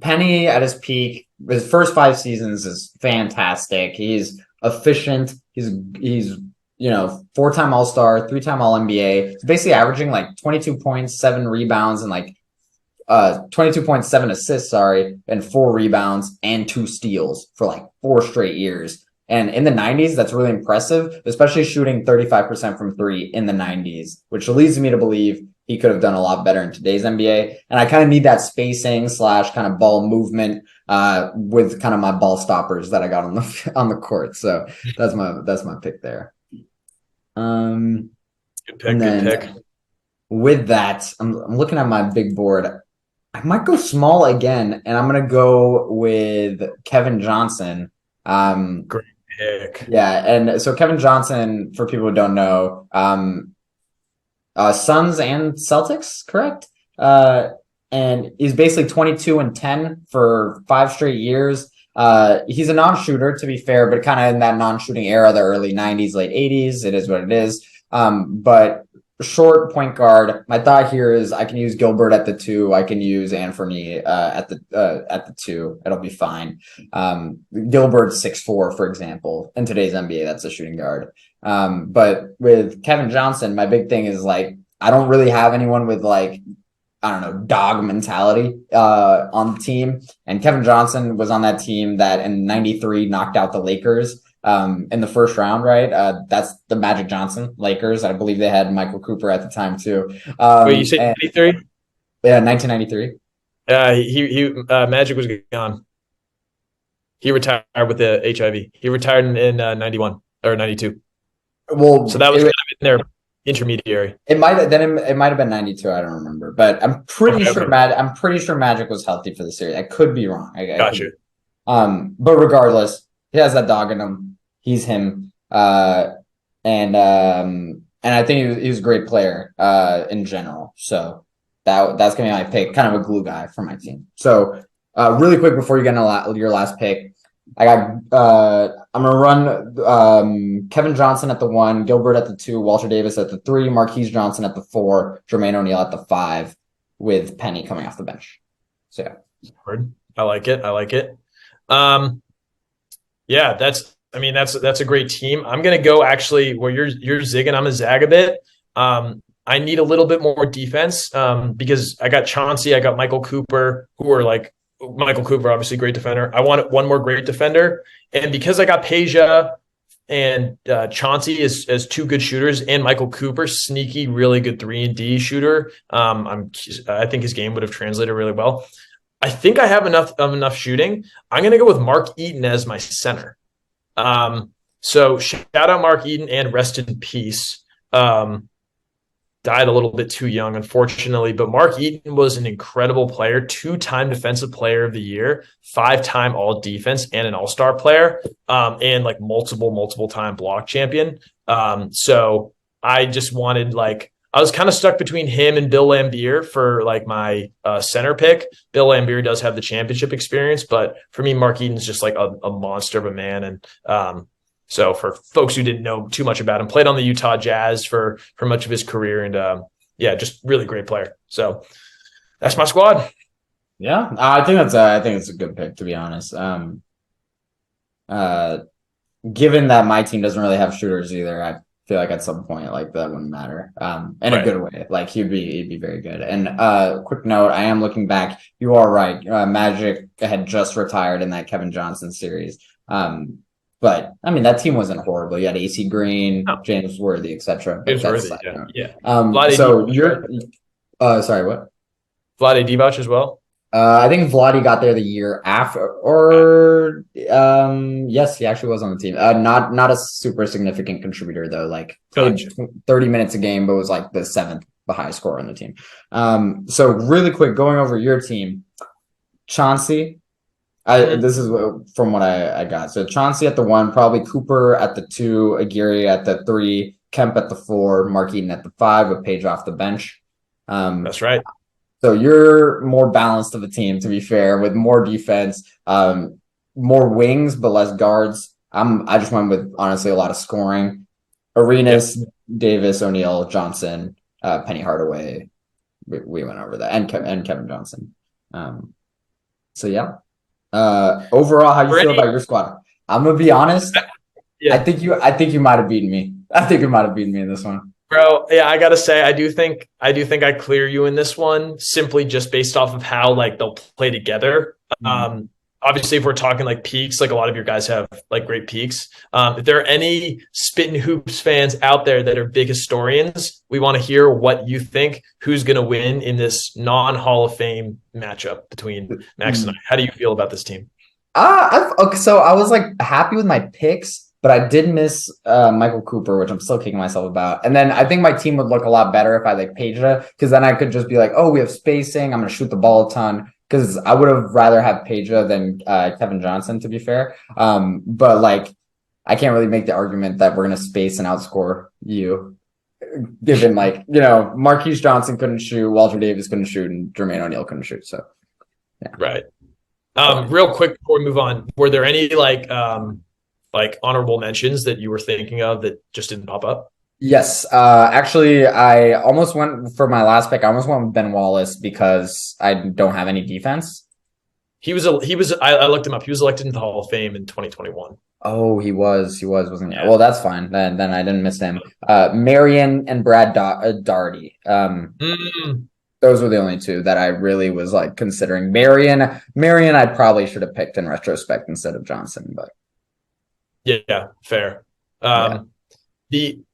Penny at his peak, his first 5 seasons is fantastic. He's efficient. He's 4-time All-Star, 3-time All-NBA. He's basically averaging like 22 points, 7 rebounds, and like 22.7 assists, and 4 rebounds and 2 steals for like 4 straight years. And in the 90s, that's really impressive, especially shooting 35% from 3 in the 90s, which leads me to believe he could have done a lot better in today's NBA. And I kind of need that spacing / kind of ball movement with kind of my ball stoppers that I got on the court. So that's my pick there. Good pick. With that, I'm looking at my big board. I might go small again, and I'm gonna go with Kevin Johnson. Great pick. Yeah, and so Kevin Johnson, for people who don't know, Suns and Celtics, correct? And he's basically 22-10 for 5 straight years. He's a non-shooter, to be fair, but kind of in that non-shooting era, the early 90s, late 80s. It is what it is. But short point guard. My thought here is I can use Gilbert at the 2. I can use Anthony at the 2. It'll be fine. Gilbert's 6'4", for example. In today's NBA, that's a shooting guard. But with Kevin Johnson, my big thing is like I don't really have anyone with like I don't know, dog mentality on the team. And Kevin Johnson was on that team that in '93 knocked out the Lakers in the first round, right? That's the Magic Johnson Lakers. I believe they had Michael Cooper at the time too. Wait, you said 93? Yeah, 1993. Magic was gone. He retired with the HIV. He retired in 91 or 92. Well, so that was kind of in their intermediary. It might have been 92. I don't remember, but I'm pretty sure Magic was healthy for the series. I could be wrong. Gotcha. But regardless, he has that dog in him. He's him. And I think he was a great player in general. So that's gonna be my pick, kind of a glue guy for my team. So really quick before you get into your last pick, I got I'm gonna run Kevin Johnson at the 1, Gilbert at the 2, Walter Davis at the 3, Marquise Johnson at the 4, Jermaine O'Neal at the 5, with Penny coming off the bench. So yeah. I like it. Yeah, that's a great team. I'm gonna go actually where you're zigging, I'm a zag a bit. I need a little bit more defense because I got Chauncey, I got Michael Cooper, who are like Michael Cooper, obviously great defender. I want one more great defender. And because I got Peja and Chauncey as two good shooters, and Michael Cooper, sneaky, really good 3-and-D shooter, I think his game would have translated really well. I think I have enough shooting. I'm going to go with Mark Eaton as my center. So shout out Mark Eaton and rest in peace. Died a little bit too young, unfortunately, but Mark Eaton was an incredible player, 2-time defensive player of the year, 5-time all defense and an all-star player, and like multiple time block champion. So I just wanted I was kind of stuck between him and Bill Laimbeer for like my center pick. Bill Laimbeer does have the championship experience, but for me, Mark Eaton's just like a monster of a man. And so for folks who didn't know too much about him, played on the Utah Jazz for much of his career, and just really great player. So that's my squad. Yeah, I think it's a good pick, to be honest. Given that my team doesn't really have shooters either, I feel like at some point like that wouldn't matter. In a good way. Like he'd be very good. And quick note, I am looking back. You are right. Magic had just retired in that Kevin Johnson series. But I mean that team wasn't horrible. You had AC Green, James Worthy, etc. James Worthy, yeah. So you're sorry, what? Vlade Divac as well. I think Vlade got there the year after, or yes, he actually was on the team. Not a super significant contributor though. Like played 30 minutes a game, but was like the 7th highest scorer on the team. So really quick, going over your team, Chauncey. This is from what I got. So Chauncey at the 1, probably Cooper at the 2, Aguirre at the 3, Kemp at the 4, Mark Eaton at the 5, with Page off the bench. That's right. So you're more balanced of a team, to be fair, with more defense, more wings, but less guards. I just went with, honestly, a lot of scoring. Arenas, Davis, O'Neal, Johnson, Penny Hardaway. We went over that. And Kevin Johnson. So, yeah. Overall, how you feel about your squad? I'm going to be honest. Yeah. I think you might have beaten me. I think you might have beaten me in this one. Bro, yeah, I gotta say, I do think I clear you in this one simply just based off of how like they'll play together. Obviously, if we're talking like peaks, like a lot of your guys have like great peaks. If there are any Spittin Hoops fans out there that are big historians, we want to hear what you think. Who's gonna win in this non-Hall of Fame matchup between Max and I? How do you feel about this team? So I was like happy with my picks. But I did miss Michael Cooper, which I'm still kicking myself about. And then I think my team would look a lot better if I like Peja, because then I could just be like, oh, we have spacing. I'm going to shoot the ball a ton. Because I would have rather have Peja than Kevin Johnson, to be fair. But like, I can't really make the argument that we're going to space and outscore you, given like, Marquise Johnson couldn't shoot, Walter Davis couldn't shoot, and Jermaine O'Neal couldn't shoot. So, yeah. Right. Real quick before we move on, were there any like honorable mentions that you were thinking of that just didn't pop up? Yes. Actually, I almost went for my last pick. I almost went with Ben Wallace because I don't have any defense. I looked him up. He was elected into the Hall of Fame in 2021. Oh, he was, wasn't he? Yeah. Well, that's fine. Then I didn't miss him. Marion and Brad Daugherty. Those were the only two that I really was like considering. Marion, I probably should have picked in retrospect instead of Johnson, but Yeah, fair. yeah.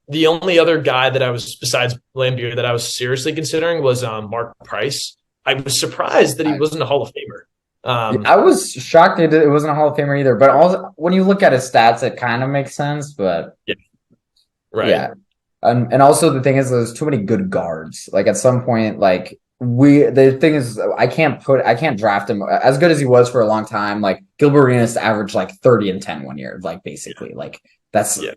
The only other guy that I was besides Lambeer that I was seriously considering was Mark Price. I was surprised that he wasn't a Hall of Famer. I was shocked it wasn't a Hall of Famer either. But also, when you look at his stats, it kind of makes sense. But Yeah, right. yeah, and also the thing is, there's too many good guards. Like at some point, like the thing is, I can't draft him as good as he was for a long time. Like Gilbert Arenas averaged like 30 and 10 one year, like basically, like that's Yeah.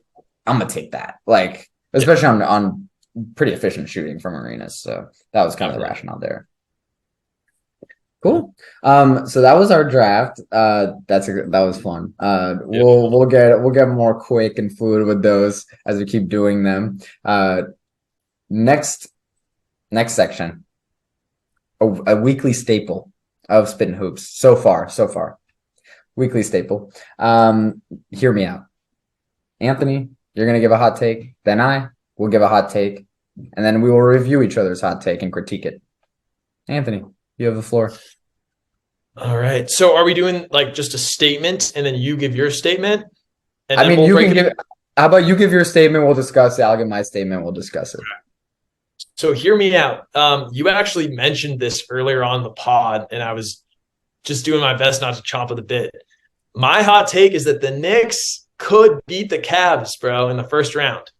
I'm gonna take that. Like especially on pretty efficient shooting from Arenas. So that was kind of the rationale there. Cool. So that was our draft. That was fun. We'll get more quick and fluid with those as we keep doing them. Next section, a weekly staple of Spittin Hoops so far. Weekly staple. Hear me out, Anthony. You're gonna give a hot take, then I will give a hot take, and then we will review each other's hot take and critique it. Anthony, you have the floor. All right. So are we doing like just a statement and then you give your statement? And I mean, you can give. How about you give your statement? We'll discuss it. I'll give my statement. We'll discuss it. So hear me out. You actually mentioned this earlier on the pod, and I was just doing my best not to chomp at the bit. My hot take is that the Knicks could beat the Cavs, bro, in the first round.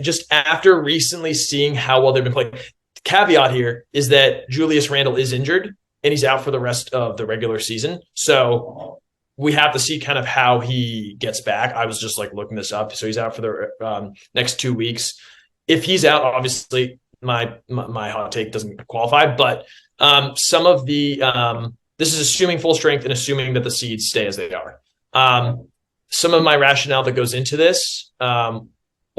Just after recently seeing how well they've been playing. Caveat here is that Julius Randle is injured and he's out for the rest of the regular season. So we have to see kind of how he gets back. I was just like looking this up. So he's out for the next 2 weeks. If he's out, obviously my hot take doesn't qualify, but some of the this is assuming full strength and assuming that the seeds stay as they are. Some of my rationale that goes into this. Well,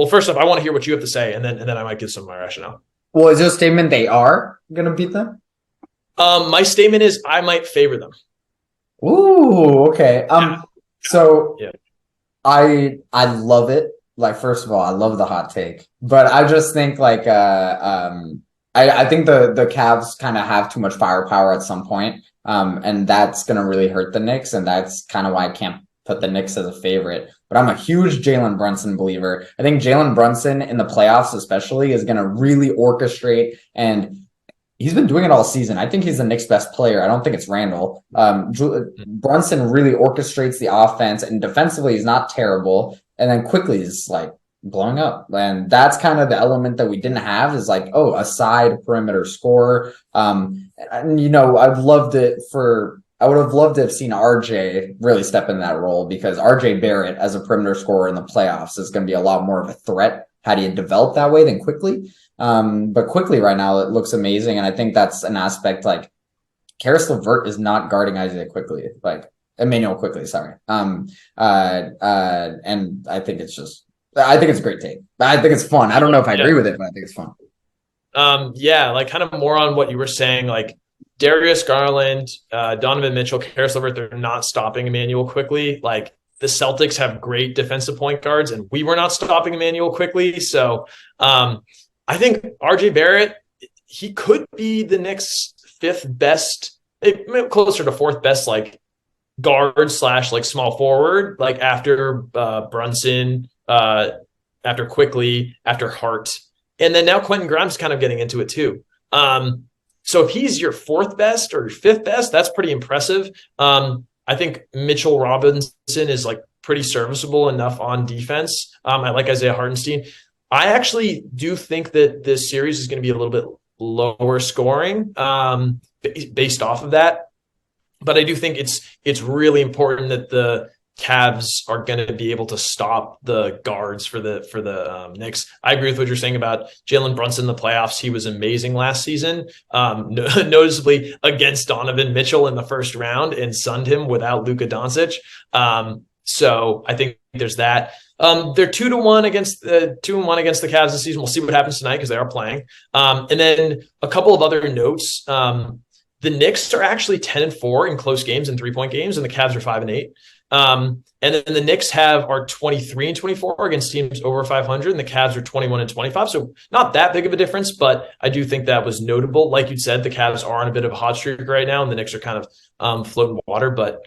first off, I want to hear what you have to say, and then I might give some of my rationale. Well, is your statement they are gonna beat them? My statement is I might favor them. Ooh, okay. So yeah. I love it. Like, first of all, I love the hot take, but I just think like I think the Cavs kind of have too much firepower at some point, and that's gonna really hurt the Knicks, and that's kind of why I can't put the Knicks as a favorite. But I'm a huge Jalen Brunson believer. I think Jalen Brunson in the playoffs especially is going to really orchestrate, and he's been doing it all season. I think he's the Knicks' best player. I don't think it's Randall. Brunson really orchestrates the offense, and defensively he's not terrible. And then quickly is like blowing up. And that's kind of the element that we didn't have is like, a side perimeter scorer. And, I would have loved to have seen RJ really step in that role because RJ Barrett as a perimeter scorer in the playoffs is going to be a lot more of a threat had he developed that way than Quickly. But Quickly right now, it looks amazing. And I think that's an aspect like Karis LeVert is not guarding Isaiah Quickly, like Emmanuel Quickly, sorry. And I think it's a great take. I think it's fun. I don't know if I agree with it, but I think it's fun. Like kind of more on what you were saying, like Darius Garland, Donovan Mitchell, Karis LeVert, they're not stopping Emmanuel Quickly. Like the Celtics have great defensive point guards, and we were not stopping Emmanuel Quickly. So I think RJ Barrett, he could be the Knicks' fifth best, closer to fourth best, like guard / like small forward, like after Brunson, after Quickly, after Hart. And then now Quentin Grimes kind of getting into it too. So if he's your fourth best or your fifth best, that's pretty impressive. I think Mitchell Robinson is like pretty serviceable enough on defense. I like Isaiah Hartenstein. I actually do think that this series is going to be a little bit lower scoring based off of that. But I do think it's really important that the Cavs are going to be able to stop the guards for the Knicks. I agree with what you're saying about Jalen Brunson in the playoffs. He was amazing last season, noticeably against Donovan Mitchell in the first round and sunned him without Luka Doncic. So I think there's that. They're 2-1 against the Cavs this season. We'll see what happens tonight because they are playing. And then a couple of other notes. The Knicks are actually 10-4 in close games and 3-point games, and the Cavs are 5-8. And then the Knicks are 23 and 24 against teams over 500, and the Cavs are 21 and 25. So not that big of a difference, but I do think that was notable. Like you said, the Cavs are on a bit of a hot streak right now, and the Knicks are kind of floating water. But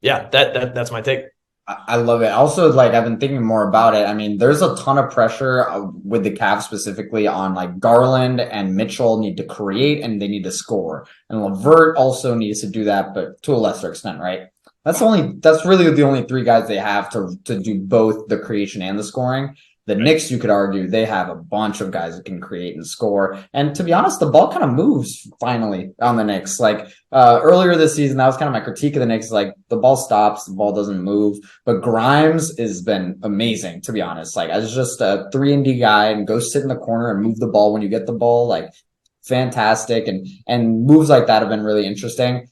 yeah, that's my take. I love it. Also, like I've been thinking more about it. I mean, there's a ton of pressure with the Cavs specifically on like Garland and Mitchell need to create and they need to score. And LeVert also needs to do that, but to a lesser extent, right? That's really the only three guys they have to do both the creation and the scoring. The Knicks, you could argue, they have a bunch of guys that can create and score. And to be honest, the ball kind of moves finally on the Knicks. Like earlier this season, that was kind of my critique of the Knicks. Like the ball stops, the ball doesn't move. But Grimes has been amazing, to be honest. Like as just a 3-and-D guy and go sit in the corner and move the ball when you get the ball, like fantastic. And moves like that have been really interesting.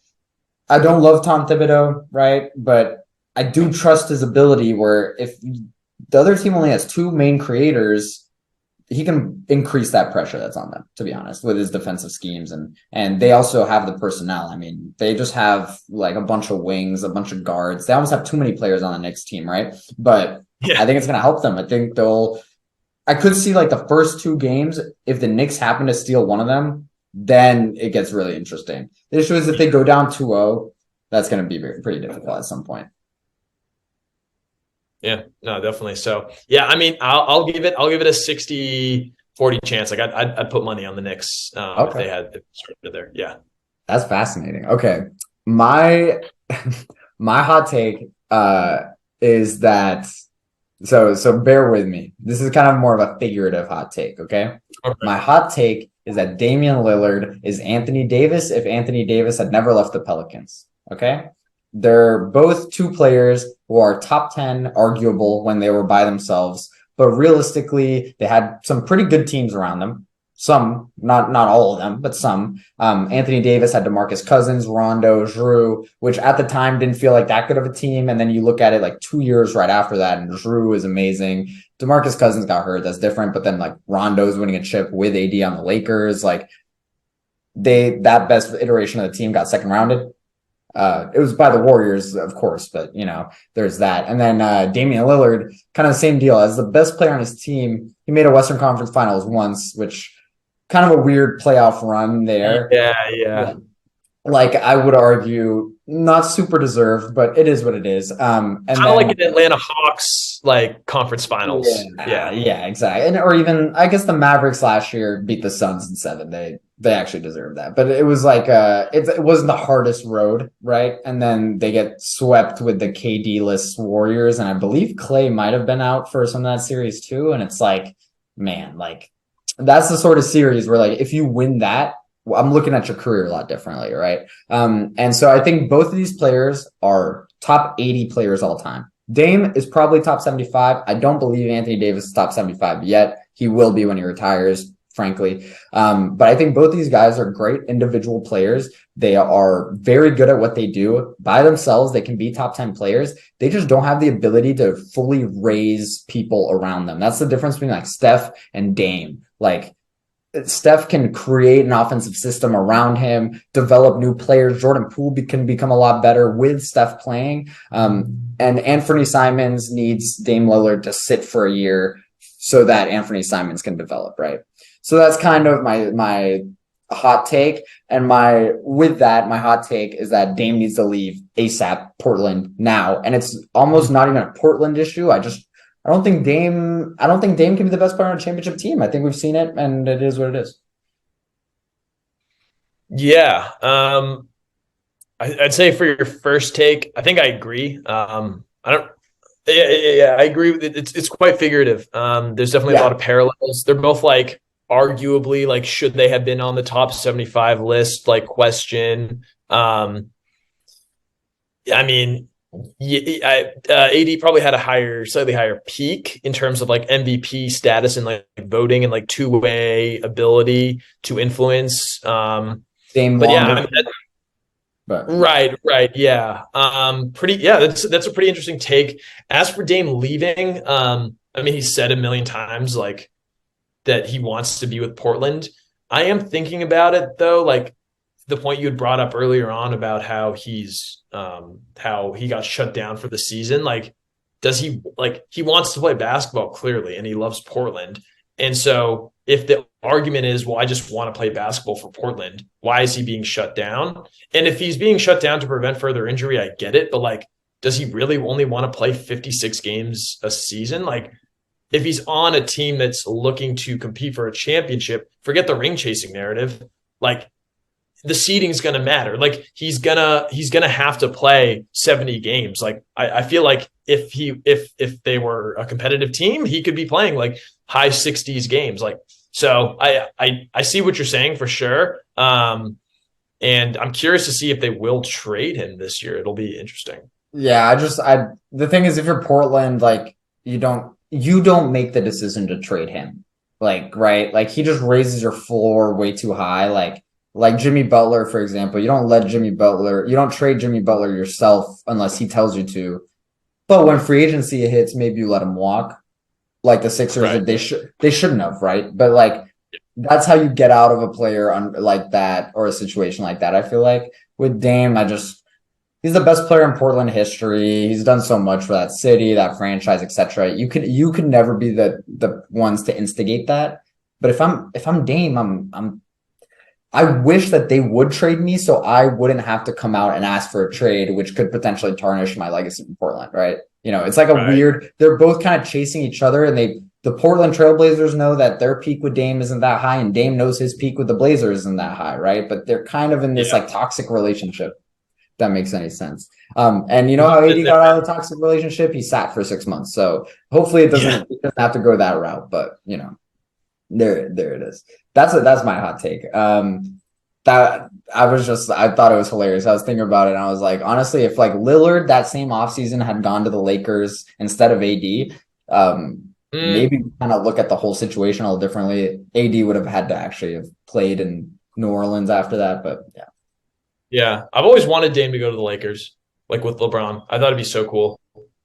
I don't love Tom Thibodeau, right? But I do trust his ability where if the other team only has two main creators, he can increase that pressure that's on them, to be honest, with his defensive schemes. And they also have the personnel. I mean, they just have like a bunch of wings, a bunch of guards. They almost have too many players on the Knicks team, right? But yeah. I think it's going to help them. I could see like the first two games, if the Knicks happen to steal one of them, then it gets really interesting. The issue is if they go down 2-0, that's going to be pretty difficult at some point. Yeah, no, definitely. So yeah, I mean, I'll give it a 60-40 chance. Like I'd put money on the Knicks if they started there. Yeah. That's fascinating. Okay. My hot take is that so bear with me. This is kind of more of a figurative hot take, okay? My hot take is that Damian Lillard is Anthony Davis if Anthony Davis had never left the Pelicans. Okay? They're both two players who are top 10 arguable when they were by themselves, but realistically, they had some pretty good teams around them. Some, not all of them, but some. Anthony Davis had DeMarcus Cousins, Rondo, Drew, which at the time didn't feel like that good of a team. And then you look at it like 2 years right after that, and Drew is amazing. DeMarcus Cousins got hurt. That's different. But then like Rondo's winning a chip with AD on the Lakers. Like that best iteration of the team got second rounded. It was by the Warriors, of course, but there's that. And then Damian Lillard, kind of the same deal. As the best player on his team, he made a Western Conference Finals once, which kind of a weird playoff run there. Yeah. Like I would argue, not super deserved, but it is what it is. And kind of like an Atlanta Hawks like conference finals. Yeah, exactly. Or even I guess the Mavericks last year beat the Suns in 7. They actually deserved that, but it was like it wasn't the hardest road, right? And then they get swept with the KD-less Warriors, and I believe Clay might have been out for some of that series too. And it's like, man, like that's the sort of series where like if you win that, I'm looking at your career a lot differently, right? And so I think both of these players are top 80 players all time. Dame is probably top 75. I don't believe Anthony Davis is top 75 yet. He will be when he retires, frankly. But I think both these guys are great individual players. They are very good at what they do. By themselves, they can be top 10 players. They just don't have the ability to fully raise people around them. That's the difference between like Steph and Dame. Like Steph can create an offensive system around him, develop new players. Jordan Poole can become a lot better with Steph playing. And Anthony Simons needs Dame Lillard to sit for a year so that Anthony Simons can develop, right? So that's kind of my hot take. And my hot take is that Dame needs to leave ASAP Portland now. And it's almost not even a Portland issue. I don't think Dame can be the best player on a championship team. I think we've seen it, and it is what it is. Yeah. I'd say for your first take, I think I agree. I agree with it. It's quite figurative. There's definitely a lot of parallels. They're both like arguably like should they have been on the top 75 list like question. I mean, AD probably had a slightly higher peak in terms of like MVP status and like voting and like two-way ability to influence. Same, but yeah, right, yeah. That's a pretty interesting take. As for Dame leaving, I mean, he said a million times like that he wants to be with Portland. I am thinking about it though, like the point you had brought up earlier on about how how he got shut down for the season, like, does he like he wants to play basketball clearly, and he loves Portland. And so if the argument is, well, I just want to play basketball for Portland, why is he being shut down? And if he's being shut down to prevent further injury, I get it. But like, does he really only want to play 56 games a season? Like, if he's on a team that's looking to compete for a championship, forget the ring chasing narrative. Like, the seeding's going to matter. Like, he's gonna have to play 70 games. Like, I feel like if they were a competitive team, he could be playing like high 60s games. Like, so I see what you're saying for sure. And I'm curious to see if they will trade him this year. It'll be interesting. Yeah, the thing is, if you're Portland, like you don't make the decision to trade him. Like, right? Like, he just raises your floor way too high. Like Jimmy Butler, for example, you don't trade Jimmy Butler yourself unless he tells you to. But when free agency hits, maybe you let him walk. Like the Sixers, Right. they shouldn't have, right? But like, that's how you get out of a player like that, or a situation like that. I feel like with Dame, he's the best player in Portland history. He's done so much for that city, that franchise, etc. You could never be the ones to instigate that. But if I'm Dame, I wish that they would trade me so I wouldn't have to come out and ask for a trade, which could potentially tarnish my legacy in Portland, right? It's like a weird, they're both kind of chasing each other, and the Portland Trailblazers know that their peak with Dame isn't that high, and Dame knows his peak with the Blazers isn't that high, right? But they're kind of in this like toxic relationship. If that makes any sense. And you know how AD got out of a toxic relationship? He sat for 6 months. So hopefully it doesn't have to go that route, but there it is. That's my hot take. That I thought it was hilarious. I was thinking about it, and I was like, honestly, if like Lillard that same offseason had gone to the Lakers instead of AD, maybe kind of look at the whole situation a little differently. AD would have had to actually have played in New Orleans after that, but yeah. Yeah, I've always wanted Dame to go to the Lakers, like with LeBron. I thought it'd be so cool.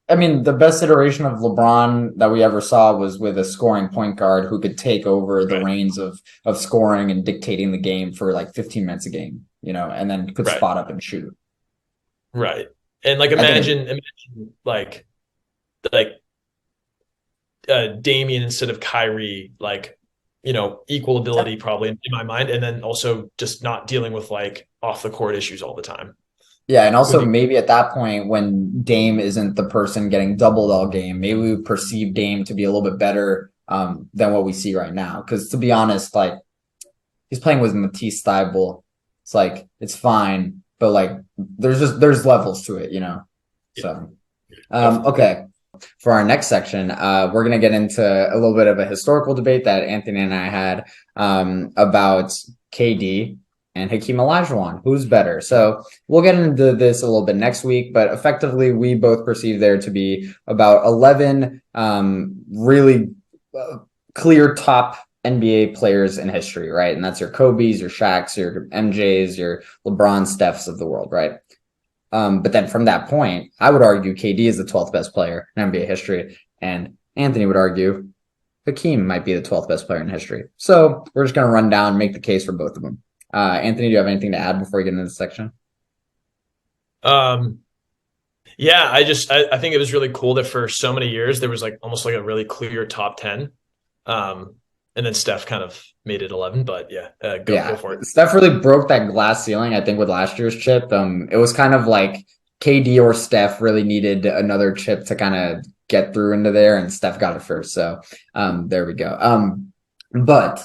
I mean, the best iteration of LeBron that we ever saw was with a scoring point guard who could take over the reins of scoring and dictating the game for like 15 minutes a game, and then could spot up and shoot. Right. And like imagine like Damian instead of Kyrie, like, equal ability probably in my mind, and then also just not dealing with like off the court issues all the time. Yeah, and also maybe at that point when Dame isn't the person getting doubled all game, maybe we perceive Dame to be a little bit better than what we see right now. Because to be honest, like, he's playing with Matisse Thybulle. It's like, it's fine, but like there's levels to it, So okay. For our next section, we're gonna get into a little bit of a historical debate that Anthony and I had about KD and Hakeem Olajuwon, who's better. So we'll get into this a little bit next week, but effectively we both perceive there to be about 11 really clear top NBA players in history, right? And that's your Kobe's, your Shaq's, your MJ's, your LeBron, Steph's of the world, right? But then from that point, I would argue KD is the 12th best player in NBA history, and Anthony would argue Hakeem might be the 12th best player in history. So we're just going to run down and make the case for both of them. Anthony, do you have anything to add before we get into this section? Yeah, I think it was really cool that for so many years there was like almost like a really clear top 10. And then Steph kind of made it 11, but go for it. Steph really broke that glass ceiling, I think, with last year's chip. It was kind of like KD or Steph really needed another chip to kind of get through into there, and Steph got it first. So there we go. But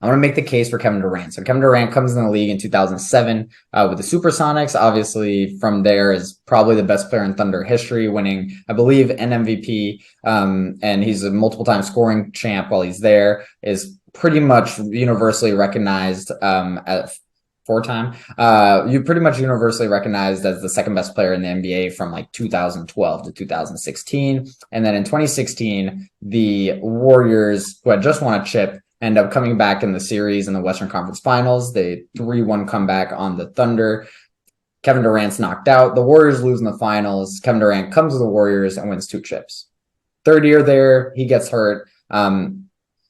I want to make the case for Kevin Durant. So Kevin Durant comes in the league in 2007 with the Supersonics. Obviously, from there is probably the best player in Thunder history, winning, I believe, an MVP. And he's a multiple-time scoring champ while he's there. Is pretty much universally recognized as four-time. You pretty much universally recognized as the second best player in the NBA from like 2012 to 2016. And then in 2016, the Warriors, who had just won a chip, end up coming back in the series in the Western Conference Finals. They 3-1 comeback on the Thunder. Kevin Durant's knocked out. The Warriors lose in the finals. Kevin Durant comes to the Warriors and wins 2 chips. Third year there, he gets hurt. The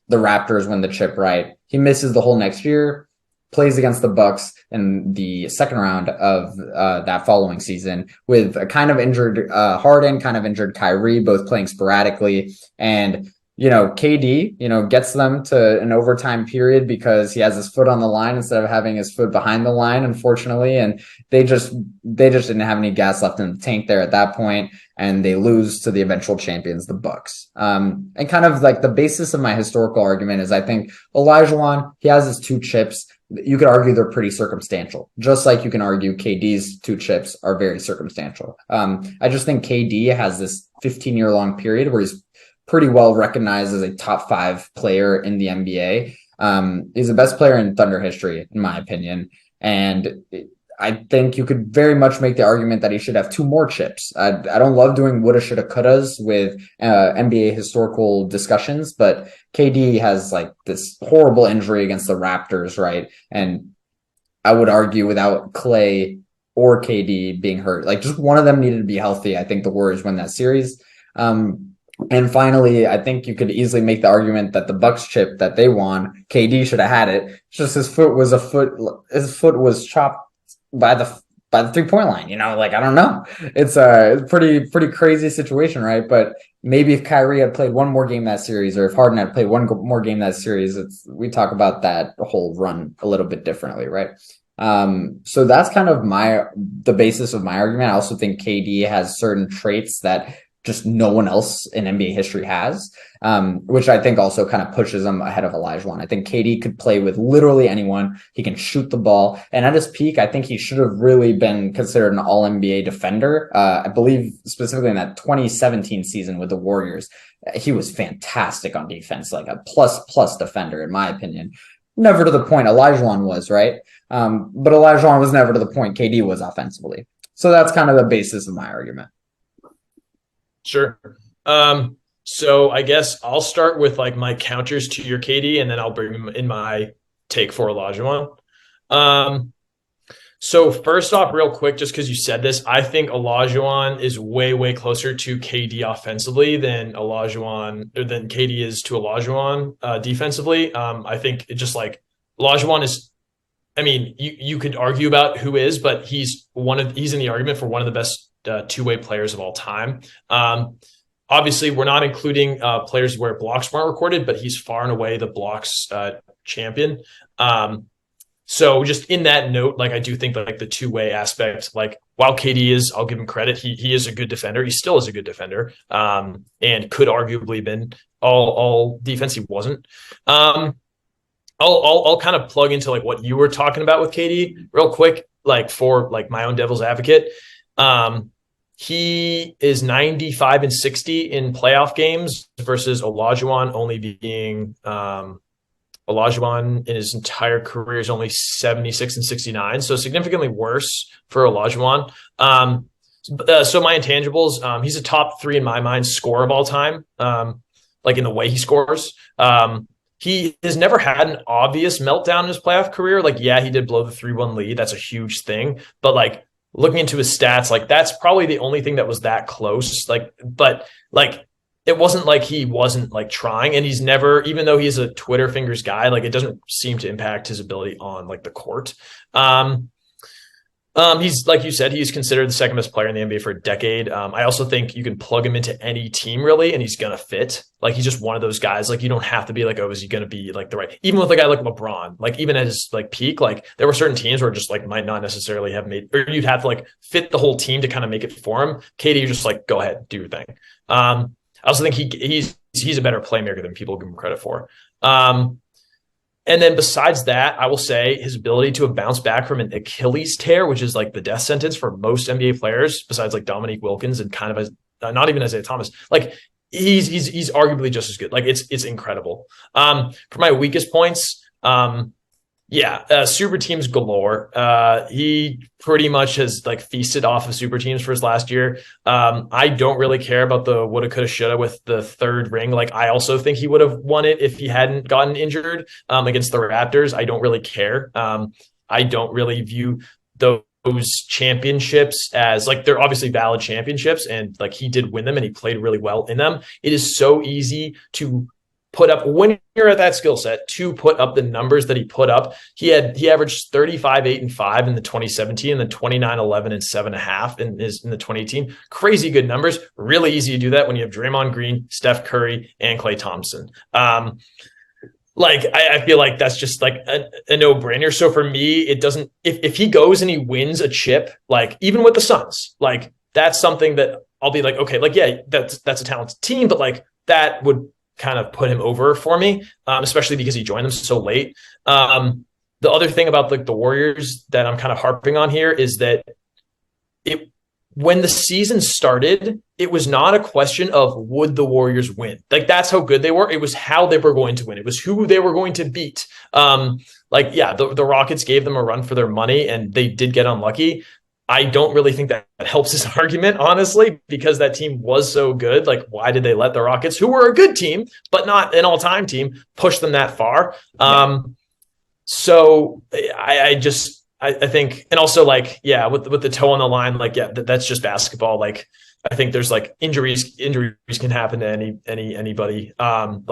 Raptors win the chip, right? He misses the whole next year. plays against the Bucks in the second round of that following season with a kind of injured Harden, kind of injured Kyrie, both playing sporadically. And KD, gets them to an overtime period because he has his foot on the line instead of having his foot behind the line, unfortunately. And they just didn't have any gas left in the tank there at that point, and they lose to the eventual champions, the Bucks. And kind of like the basis of my historical argument is I think Olajuwon, he has his 2 chips. You could argue they're pretty circumstantial, just like you can argue KD's 2 chips are very circumstantial. I just think KD has this 15-year-long period where he's pretty well recognized as a top 5 player in the NBA. He's the best player in Thunder history, in my opinion. And I think you could very much make the argument that he should have 2 more chips. I don't love doing woulda, shoulda, couldas with NBA historical discussions, but KD has like this horrible injury against the Raptors, right? And I would argue without Clay or KD being hurt, like just one of them needed to be healthy. I think the Warriors win that series. And finally, I think you could easily make the argument that the Bucks chip that they won, KD should have had it. It's just his foot was chopped by the 3-point line. I don't know. It's a pretty crazy situation, right? But maybe if Kyrie had played one more game that series, or if Harden had played one more game that series, we talk about that whole run a little bit differently, right? So that's kind of the basis of my argument. I also think KD has certain traits that just no one else in NBA history has, which I think also kind of pushes him ahead of Olajuwon. I think KD could play with literally anyone. He can shoot the ball. And at his peak, I think he should have really been considered an all-NBA defender. I believe specifically in that 2017 season with the Warriors, he was fantastic on defense, like a plus defender, in my opinion. Never to the point Olajuwon was, right? But Olajuwon was never to the point KD was offensively. So that's kind of the basis of my argument. Sure. So I guess I'll start with like my counters to your KD, and then I'll bring in my take for Olajuwon. So first off, real quick, just because you said this, I think Olajuwon is way closer to KD offensively than KD is to Olajuwon defensively. I think it just like Olajuwon is. I mean, you could argue about who is, but he's in the argument for one of the best 2-way players of all time. Obviously, we're not including players where blocks weren't recorded, but he's far and away the blocks champion. So just in that note, like I do think that like the 2-way aspect, like while KD is, I'll give him credit, he is a good defender. He still is a good defender, and could arguably been all defense. He wasn't. I'll kind of plug into like what you were talking about with KD real quick, like for like my own devil's advocate. He is 95 and 60 in playoff games versus Olajuwon only being Olajuwon in his entire career is only 76 and 69. So significantly worse for Olajuwon. So my intangibles, he's a top 3 in my mind scorer of all time. Like in the way he scores. He has never had an obvious meltdown in his playoff career. Like, yeah, he did blow the 3-1 lead. That's a huge thing. But like looking into his stats, like that's probably the only thing that was that close. Like, but like it wasn't like he wasn't like trying, and he's never, even though he's a Twitter fingers guy, like it doesn't seem to impact his ability on like the court. He's, like you said, he's considered the second best player in the NBA for a decade. I also think you can plug him into any team really, and he's gonna fit. Like he's just one of those guys. Like you don't have to be like, oh, is he gonna be like the right? Even with a guy like LeBron, like even at his like peak, like there were certain teams where just like might not necessarily have made, or you'd have to like fit the whole team to kind of make it for him. KD, you just like go ahead, do your thing. I also think he's a better playmaker than people give him credit for. And then besides that, I will say his ability to have bounced back from an Achilles tear, which is like the death sentence for most NBA players, besides like Dominique Wilkins and kind of not even Isaiah Thomas. Like he's arguably just as good. Like it's incredible. For my weakest points, super teams galore. He pretty much has like feasted off of super teams for his last year. I don't really care about the woulda, coulda, shoulda with the 3rd ring. Like I also think he would have won it if he hadn't gotten injured against the Raptors. I don't really care. I don't really view those championships as like, they're obviously valid championships, and like he did win them and he played really well in them. It is so easy to put up, when you're at that skill set, to put up the numbers that he put up. He averaged 35, 8, and 5 in the 2017, and then 29, 11, and 7.5 in the 2018. Crazy good numbers. Really easy to do that when you have Draymond Green, Steph Curry, and Klay Thompson. I feel like that's just like a no-brainer. So for me, it doesn't, if he goes and he wins a chip, like even with the Suns, like that's something that I'll be like, okay, like, yeah, that's a talented team, but like that would kind of put him over for me, especially because he joined them so late. The other thing about like the Warriors that I'm kind of harping on here is that when the season started, it was not a question of would the Warriors win. Like that's how good they were. It was how they were going to win. It was who they were going to beat. The Rockets gave them a run for their money and they did get unlucky. I don't really think that helps his argument, honestly, because that team was so good. Like, why did they let the Rockets, who were a good team, but not an all-time team, push them that far? So I think, and also like, yeah, with the toe on the line, like, yeah, that's just basketball. Like, I think there's like injuries can happen to anybody. And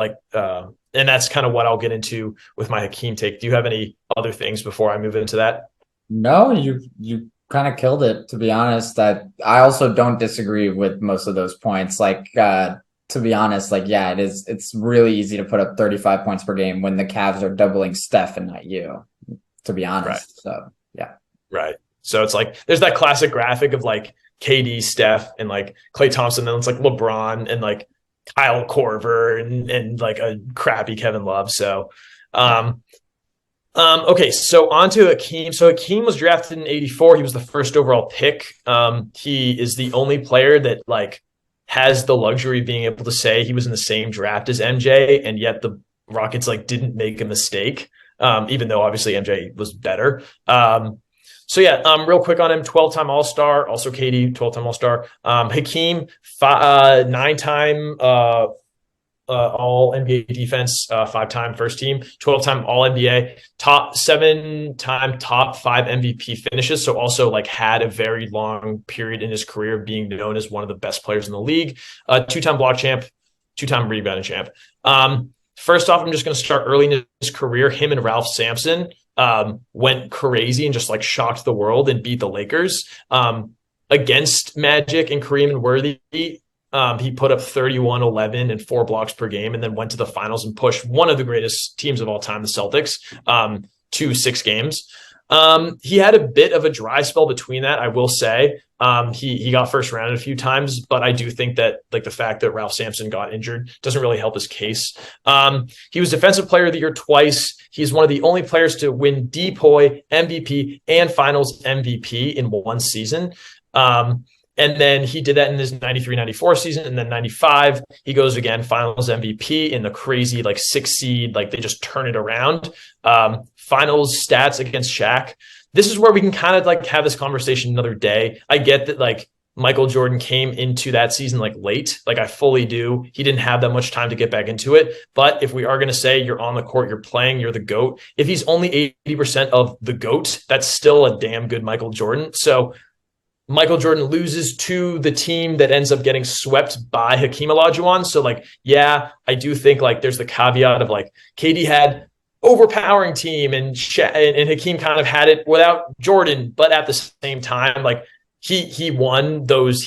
that's kind of what I'll get into with my Hakeem take. Do you have any other things before I move into that? No, you kind of killed it, to be honest. That I also don't disagree with most of those points. Like, to be honest, like, yeah, it's really easy to put up 35 points per game when the Cavs are doubling Steph and not you, to be honest. Right. So yeah. Right. So it's like there's that classic graphic of like KD, Steph, and like Klay Thompson, then it's like LeBron and like Kyle Korver and like a crappy Kevin Love. So okay, so on to Hakeem. So Hakeem was drafted in 84. He was the first overall pick. He is the only player that like has the luxury of being able to say he was in the same draft as MJ, and yet the Rockets like didn't make a mistake, even though obviously MJ was better. Real quick on him, 12-time All-Star, also KD, 12-time All-Star. Hakeem, 9-time all NBA defense, 5-time first team, 12-time all NBA, 7-time top 5 MVP finishes. So also like had a very long period in his career of being known as one of the best players in the league. 2-time block champ, 2-time rebounding champ. First off, I'm just going to start early in his career. Him and Ralph Sampson went crazy and just like shocked the world and beat the Lakers against Magic and Kareem and Worthy. He put up 31, 11, and 4 blocks per game, and then went to the finals and pushed one of the greatest teams of all time, the Celtics, to 6 games. He had a bit of a dry spell between that, I will say. He got first rounded a few times, but I do think that like the fact that Ralph Sampson got injured doesn't really help his case. He was Defensive Player of the Year twice. He's one of the only players to win DPOY, MVP, and Finals MVP in one season. And then he did that in his 93-94 season. And then 95, he goes again, Finals MVP in the crazy like 6 seed. Like they just turn it around. Finals stats against Shaq. This is where we can kind of like have this conversation another day. I get that like Michael Jordan came into that season like late. Like I fully do. He didn't have that much time to get back into it. But if we are going to say you're on the court, you're playing, you're the GOAT. If he's only 80% of the GOAT, that's still a damn good Michael Jordan. So Michael Jordan loses to the team that ends up getting swept by Hakeem Olajuwon. So like, yeah, I do think like there's the caveat of like KD had overpowering team and Hakeem kind of had it without Jordan, but at the same time, like he won those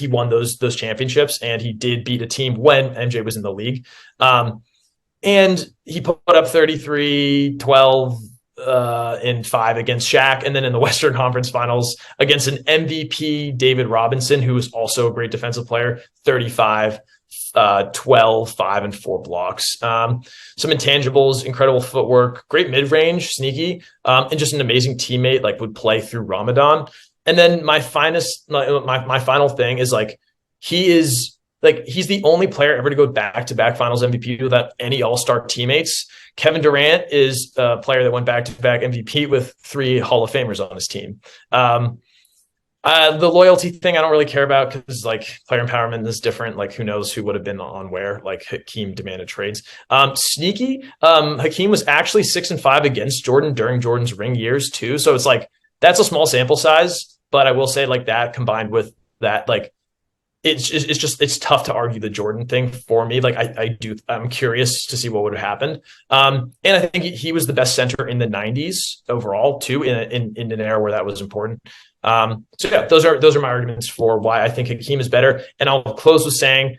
championships and he did beat a team when MJ was in the league. And he put up 33, 12, and 5 against Shaq, and then in the Western Conference Finals against an MVP David Robinson, who was also a great defensive player, 35, 12, 5, and 4 blocks. Some intangibles, incredible footwork, great mid-range, sneaky, and just an amazing teammate, like would play through Ramadan. And then my final thing is like he's the only player ever to go back-to-back Finals MVP without any All-Star teammates. Kevin Durant is a player that went back-to-back MVP with 3 Hall of Famers on his team. The loyalty thing I don't really care about because like player empowerment is different. Like who knows who would have been on where, like Hakeem demanded trades. Sneaky. Hakeem was actually 6-5 against Jordan during Jordan's ring years too. So it's like, that's a small sample size, but I will say like that combined with that, like it's tough to argue the Jordan thing for me. Like I'm curious to see what would have happened. And I think he was the best center in the 90s overall too, in an era where that was important. So yeah, those are my arguments for why I think Hakeem is better. And I'll close with saying,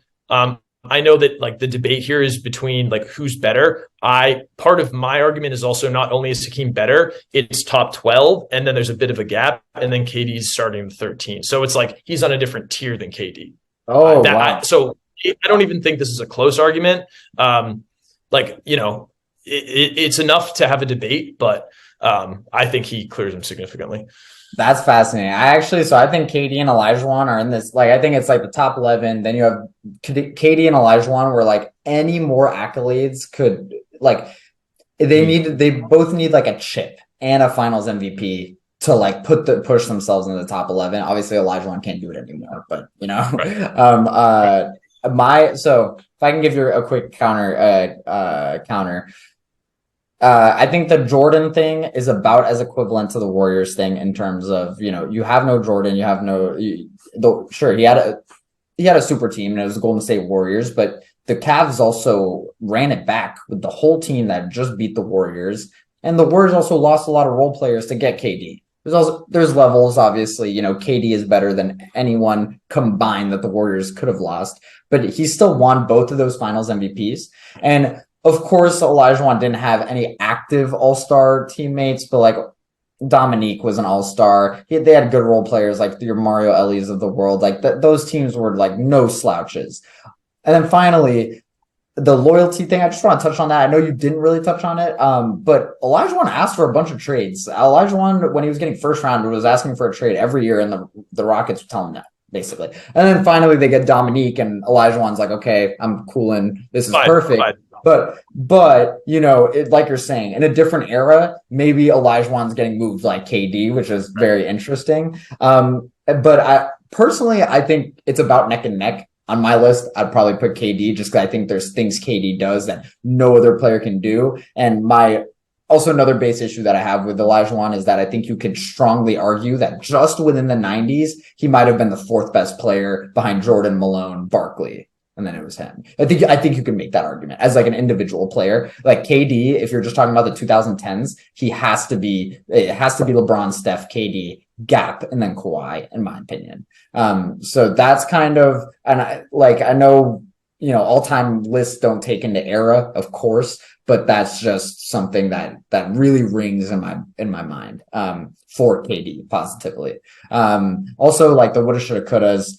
I know that like the debate here is between like who's better. Part of my argument is also not only is Hakeem better, it's top 12, and then there's a bit of a gap, and then KD's starting 13. So it's like he's on a different tier than KD. Oh, wow. So I don't even think this is a close argument. Like, you know, it's enough to have a debate, but I think he clears him significantly. That's fascinating. So I think KD and Olajuwon are in this, like, I think it's like the top 11. Then you have KD and Olajuwon where like any more accolades could, like, they both need like a chip and a finals MVP to like push themselves into the top 11. Obviously Olajuwon can't do it anymore, but you know, right. So if I can give you a quick counter, I think the Jordan thing is about as equivalent to the Warriors thing in terms of, you know, you have no Jordan, you have no, sure, he had a super team and it was the Golden State Warriors, but the Cavs also ran it back with the whole team that just beat the Warriors. And the Warriors also lost a lot of role players to get KD. There's levels, obviously, you know, KD is better than anyone combined that the Warriors could have lost, but he still won both of those finals MVPs. And of course, Olajuwon didn't have any active all-star teammates, but like Dominique was an all-star. They had good role players like your Mario Ellies of the world. Like those teams were like no slouches. And then finally, the loyalty thing, I just want to touch on that. I know you didn't really touch on it, but Olajuwon asked for a bunch of trades. Olajuwon, when he was getting first round, was asking for a trade every year, and the Rockets would tell him no, basically. And then finally they get Dominique, and Olajuwon's like, okay, I'm cool, and this is perfect. But you know, like you're saying, in a different era, maybe Olajuwon's getting moved like KD, which is very interesting. But I think it's about neck and neck. On my list, I'd probably put KD just because I think there's things KD does that no other player can do. And also another base issue that I have with Olajuwon is that I think you could strongly argue that just within the 90s, he might have been the fourth best player behind Jordan, Malone, Barkley. And then it was him. I think you can make that argument as like an individual player. Like KD, if you're just talking about the 2010s, it has to be LeBron, Steph, KD, Gap, and then Kawhi, in my opinion. So that's kind of, and I know, you know, all-time lists don't take into era, of course, but that's just something that really rings in my mind for KD positively. Also, like the woulda, shoulda, couldas.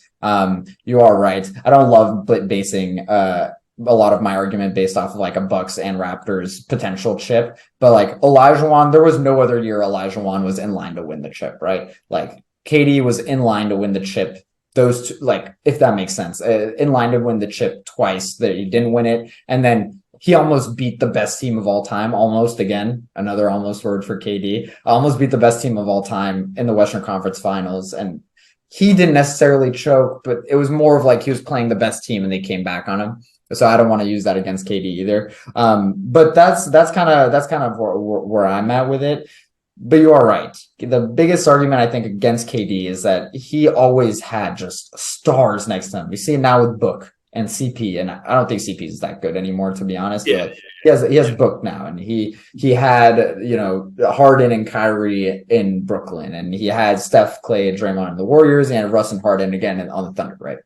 You are right. I don't love basing a lot of my argument based off of like a Bucks and Raptors potential chip, but like Olajuwon, there was no other year Olajuwon was in line to win the chip, right? Like KD was in line to win the chip. Those two, like, if that makes sense, in line to win the chip twice that he didn't win it, and then he almost beat the best team of all time. Almost, again, another almost word for KD. Almost beat the best team of all time in the Western Conference Finals, and he didn't necessarily choke, but it was more of like he was playing the best team and they came back on him. So I don't want to use that against KD either. But that's kind of where I'm at with it. But you are right. The biggest argument I think against KD is that he always had just stars next to him. We see it now with Book and CP, and I don't think CP is that good anymore, to be honest. Yeah. But he has Book now, and he had, you know, Harden and Kyrie in Brooklyn, and he had Steph, Clay, and Draymond in the Warriors, and Russ and Harden again on the Thunder, right?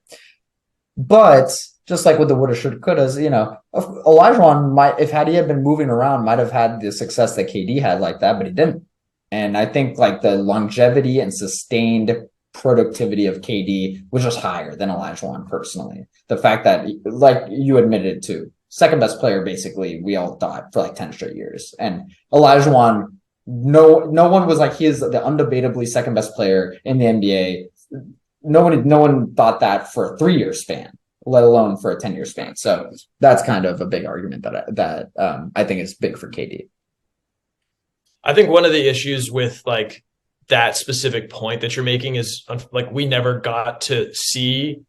But just like with the woulda, shoulda, couldas, you know, Olajuwon had he been moving around, might have had the success that KD had like that, but he didn't. And I think like the longevity and sustained productivity of KD was just higher than Olajuwon personally. The fact that, like you admitted it too, second best player, basically, we all thought for like 10 straight years. And Olajuwon, no one was like, he is the undebatably second best player in the NBA. No one thought that for a 3-year span, let alone for a 10-year span. So that's kind of a big argument that I think is big for KD. I think one of the issues with like that specific point that you're making is like we never got to see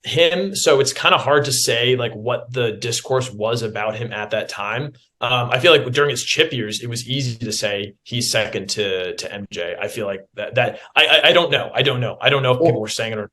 him, so it's kind of hard to say like what the discourse was about him at that time. I feel like during his chip years, it was easy to say he's second to MJ. I feel like that I don't know. I don't know if people were saying it or not.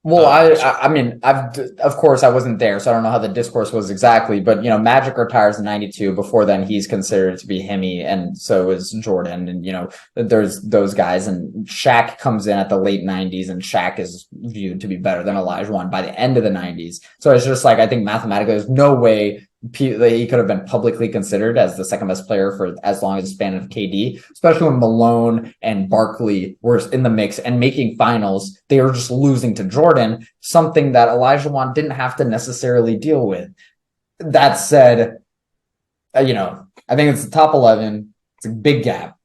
Well, I mean, of course I wasn't there, so I don't know how the discourse was exactly. But Magic retires in '92. Before then, he's considered to be Himmy, and so is Jordan. And there's those guys. And Shaq comes in at the late '90s, and Shaq is viewed to be better than Olajuwon by the end of the '90s. So it's just like I think mathematically, there's no way he could have been publicly considered as the second best player for as long as the span of KD, especially when Malone and Barkley were in the mix and making finals. They were just losing to Jordan, something that Olajuwon didn't have to necessarily deal with. That said, I think it's the top 11. It's a big gap.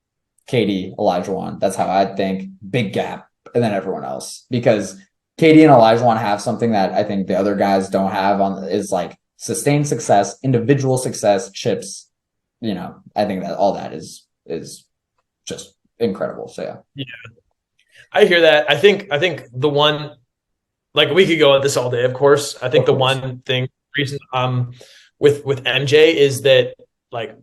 KD, Olajuwon. That's how I think. Big gap. And then everyone else. Because KD and Olajuwon have something that I think the other guys don't have is like sustained success, individual success, chips. I think that all that is just incredible. So yeah, I hear that. I think the one, like, we could go at this all day, of course. I think the one reason with MJ is that, like,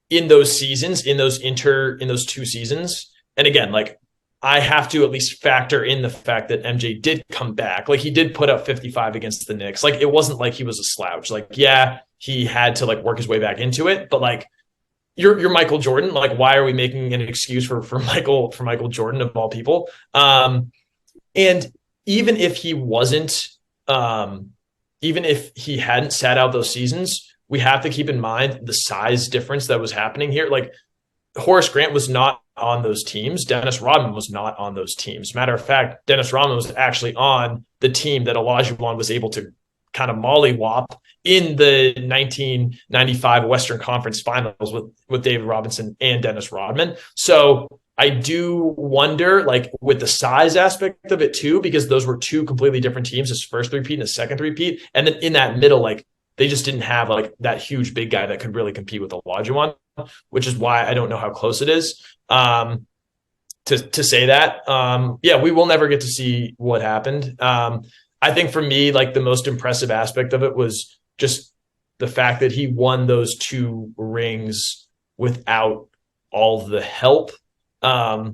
in those seasons, in those 2 seasons, and again, like, I have to at least factor in the fact that MJ did come back. Like, he did put up 55 against the Knicks. Like, it wasn't like he was a slouch. Like, yeah, he had to like work his way back into it, but like, you're Michael Jordan. Like, why are we making an excuse for Michael Jordan of all people? And even if he wasn't, even if he hadn't sat out those seasons, we have to keep in mind the size difference that was happening here. Like, Horace Grant was not on those teams. Dennis Rodman was not on those teams. Matter of fact, Dennis Rodman was actually on the team that Olajuwon was able to kind of mollywop in the 1995 Western Conference Finals with David Robinson and Dennis Rodman. So I do wonder, like, with the size aspect of it too, because those were 2 completely different teams, his first three-peat and his second three-peat. And then in that middle, like, they just didn't have like that huge big guy that could really compete with Olajuwon, which is why I don't know how close it is to say that. Yeah, we will never get to see what happened. I think for me, like, the most impressive aspect of it was just the fact that he won those 2 rings without all the help that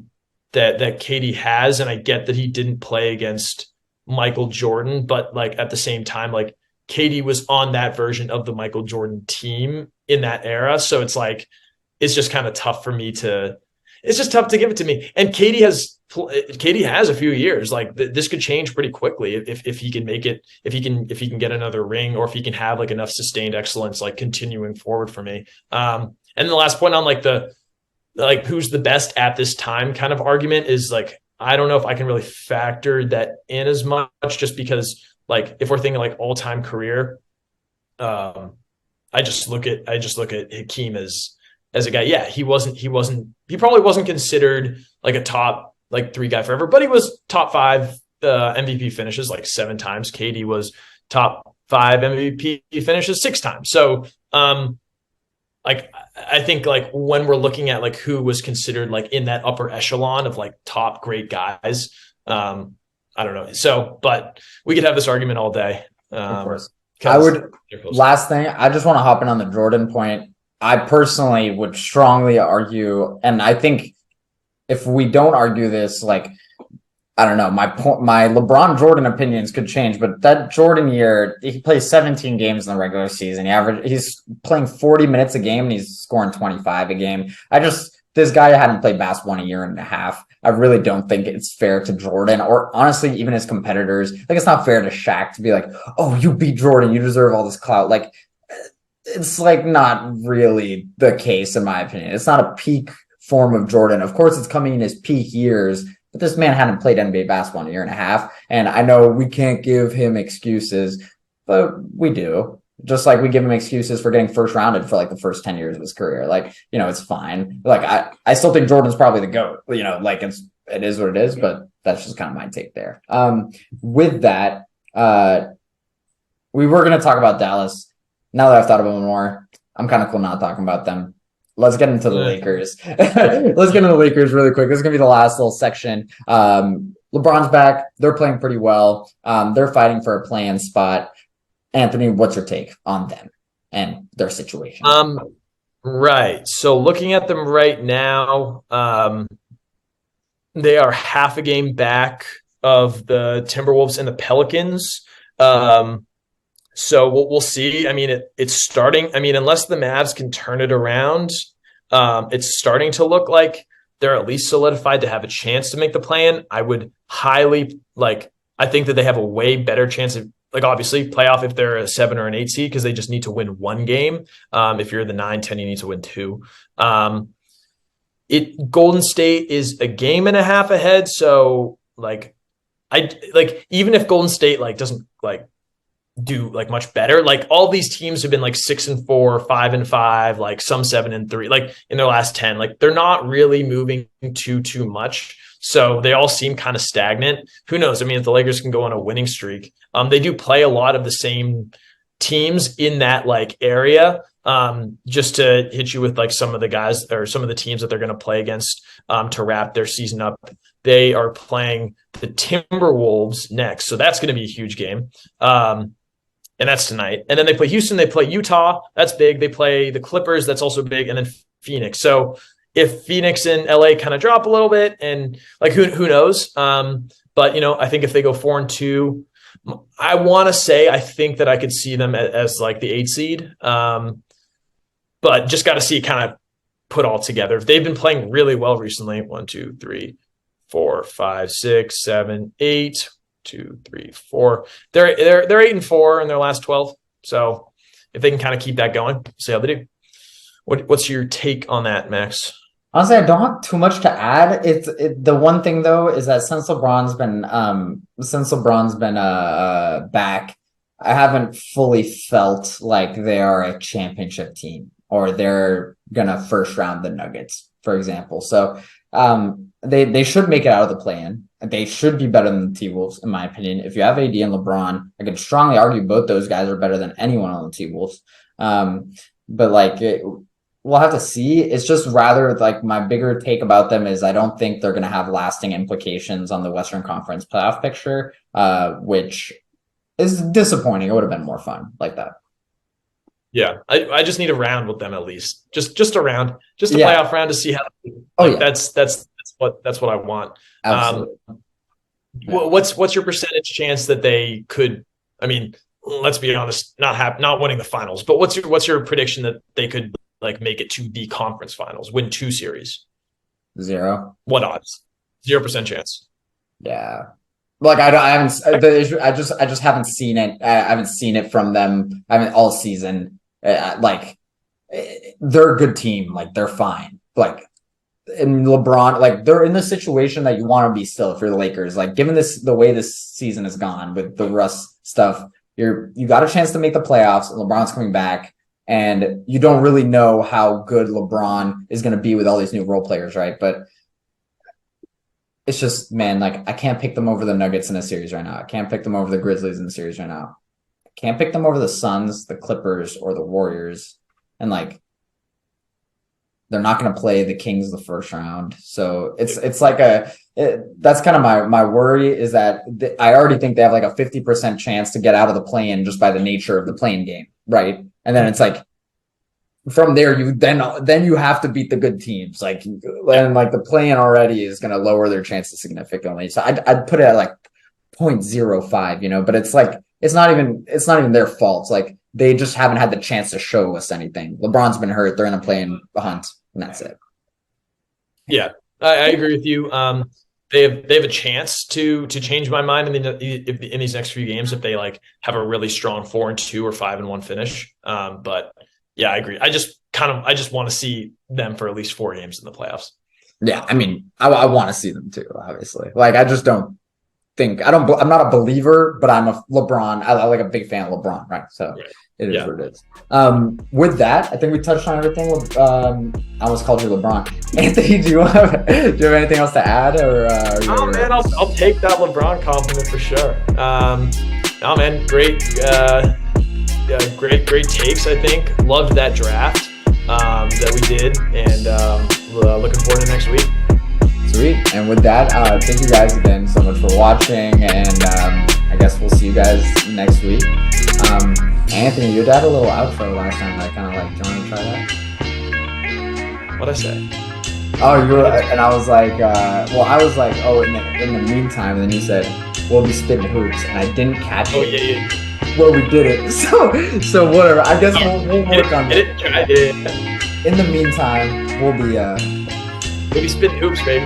KD has. And I get that he didn't play against Michael Jordan, but like, at the same time, like, KD was on that version of the Michael Jordan team in that era. So it's like, it's just kind of tough for me it's just tough to give it to me. And KD has a few years. Like, this could change pretty quickly if he can make it, if he can get another ring, or if he can have like enough sustained excellence, like, continuing forward for me. And the last point on like who's the best at this time kind of argument is, like, I don't know if I can really factor that in as much, just because, like, if we're thinking like all-time career, I just look at Hakeem as a guy. Yeah, he probably wasn't considered like a top like 3 guy forever, but he was top 5 MVP finishes like 7 times. KD was top 5 MVP finishes 6 times. So like, I think, like, when we're looking at like who was considered like in that upper echelon of like top great guys, I don't know. So, but we could have this argument all day. Of course. Last thing, I just want to hop in on the Jordan point. I personally would strongly argue, and I think if we don't argue this, like, I don't know, my LeBron Jordan opinions could change, but that Jordan year, he plays 17 games in the regular season. He's playing 40 minutes a game, and he's scoring 25 a game. This guy hadn't played basketball in a year and a half. I really don't think it's fair to Jordan, or honestly, even his competitors. Like, it's not fair to Shaq to be like, oh, you beat Jordan, you deserve all this clout. Like, it's like not really the case, in my opinion. It's not a peak form of Jordan. Of course, it's coming in his peak years, but this man hadn't played NBA basketball in a year and a half. And I know we can't give him excuses, but we do. Just like we give him excuses for getting first rounded for like the first 10 years of his career. Like, it's fine. Like, I still think Jordan's probably the GOAT, like, it is what it is, but that's just kind of my take there. With that, we were going to talk about Dallas. Now that I've thought about it more, I'm kind of cool not talking about them. Let's get into the Lakers. Let's get into the Lakers really quick. This is going to be the last little section. LeBron's back. They're playing pretty well. They're fighting for a play-in spot. Anthony, what's your take on them and their situation? Right. So looking at them right now, they are half a game back of the Timberwolves and the Pelicans. So we'll see. I mean, it's starting. I mean, unless the Mavs can turn it around, it's starting to look like they're at least solidified to have a chance to make the play-in. I would highly I think that they have a way better chance of obviously playoff if they're a 7 or an 8 seed, because they just need to win one game. If you're the 9-10, you need to win 2. Golden State is a game and a half ahead. So even if Golden State doesn't do much better, all these teams have been 6-4, 5-5, some 7-3, in their last 10. They're not really moving too much. So they all seem kind of stagnant. Who knows? I mean, if the Lakers can go on a winning streak, they do play a lot of the same teams in that area. Just to hit you with some of the guys or some of the teams that they're going to play against to wrap their season up. They are playing the Timberwolves next. So that's going to be a huge game. And that's tonight. And then they play Houston. They play Utah. That's big. They play the Clippers. That's also big. And then Phoenix. So if Phoenix and LA kind of drop a little bit, and who knows? But I think if they go 4-2, I want to say I think that I could see them as the 8 seed. But just got to see it kind of put all together. If they've been playing really well recently, 1, 2, 3, 4, 5, 6, 7, 8, 2, 3, 4. They're 8-4 in their last 12. So if they can kind of keep that going, see how they do. What's your take on that, Max? Honestly, I don't have too much to add. The one thing though is that since LeBron's been back, I haven't fully felt like they are a championship team or they're gonna first round the Nuggets, for example. So they should make it out of the play-in. They should be better than the T-Wolves, in my opinion. If you have AD and LeBron, I could strongly argue both those guys are better than anyone on the T-Wolves. But we'll have to see. It's just rather my bigger take about them is I don't think they're going to have lasting implications on the Western Conference playoff picture, which is disappointing. It would have been more fun like that. Yeah, I just need a round with them at least, just a round, just a playoff round to see how. That's what I want. Absolutely. What's your percentage chance that they could? I mean, let's be honest, not winning the finals, but what's your prediction that they could make it to the conference finals, win 2 series? 0. What odds? 0% chance. Yeah. I just haven't seen it. I haven't seen it from them. I mean, all season. They're a good team. They're fine. And LeBron, they're in the situation that you want to be still if you're the Lakers. Given the way this season has gone with the Russ stuff, you got a chance to make the playoffs. And LeBron's coming back. And you don't really know how good LeBron is going to be with all these new role players, right? But it's just, man, I can't pick them over the Nuggets in a series right now. I can't pick them over the Grizzlies in the series right now. I can't pick them over the Suns, the Clippers, or the Warriors. And they're not going to play the Kings the first round. So it's that's kind of my worry is that I already think they have a 50% chance to get out of the play-in just by the nature of the play-in game, right? And then it's from there you then you have to beat the good teams. And the play-in already is going to lower their chances significantly. So I'd put it at 0.05, but it's not even their fault. They just haven't had the chance to show us anything. LeBron's been hurt. They're going to play in a hunt, and that's it. Yeah, I agree with you. They have a chance to change my mind in these next few games if they have a really strong 4-2 or 5-1 finish. But yeah, I agree. I just want to see them for at least 4 games in the playoffs. Yeah, I mean, I want to see them too. Obviously, I just don't think I'm not a believer, but I'm a LeBron. I a big fan of LeBron, right? So right. It is what it is. With that, I think we touched on everything. I almost called you LeBron. Anthony, do you have anything else to add? Or man, I'll take that LeBron compliment for sure. No, man, great takes. I think loved that draft that we did, and looking forward to next week. Sweet. And with that, thank you guys again so much for watching, and I guess we'll see you guys next week. Anthony, you had a little outro last time. I kind of do you want to try that? What'd I say? Oh, you were, and I was like, well, I was like, oh, in the meantime, and then you said, we'll be spitting hoops, and I didn't catch Oh it. yeah. Well, we did it. So whatever. I guess we'll work on it. that. In the meantime, we'll be spitting hoops, baby.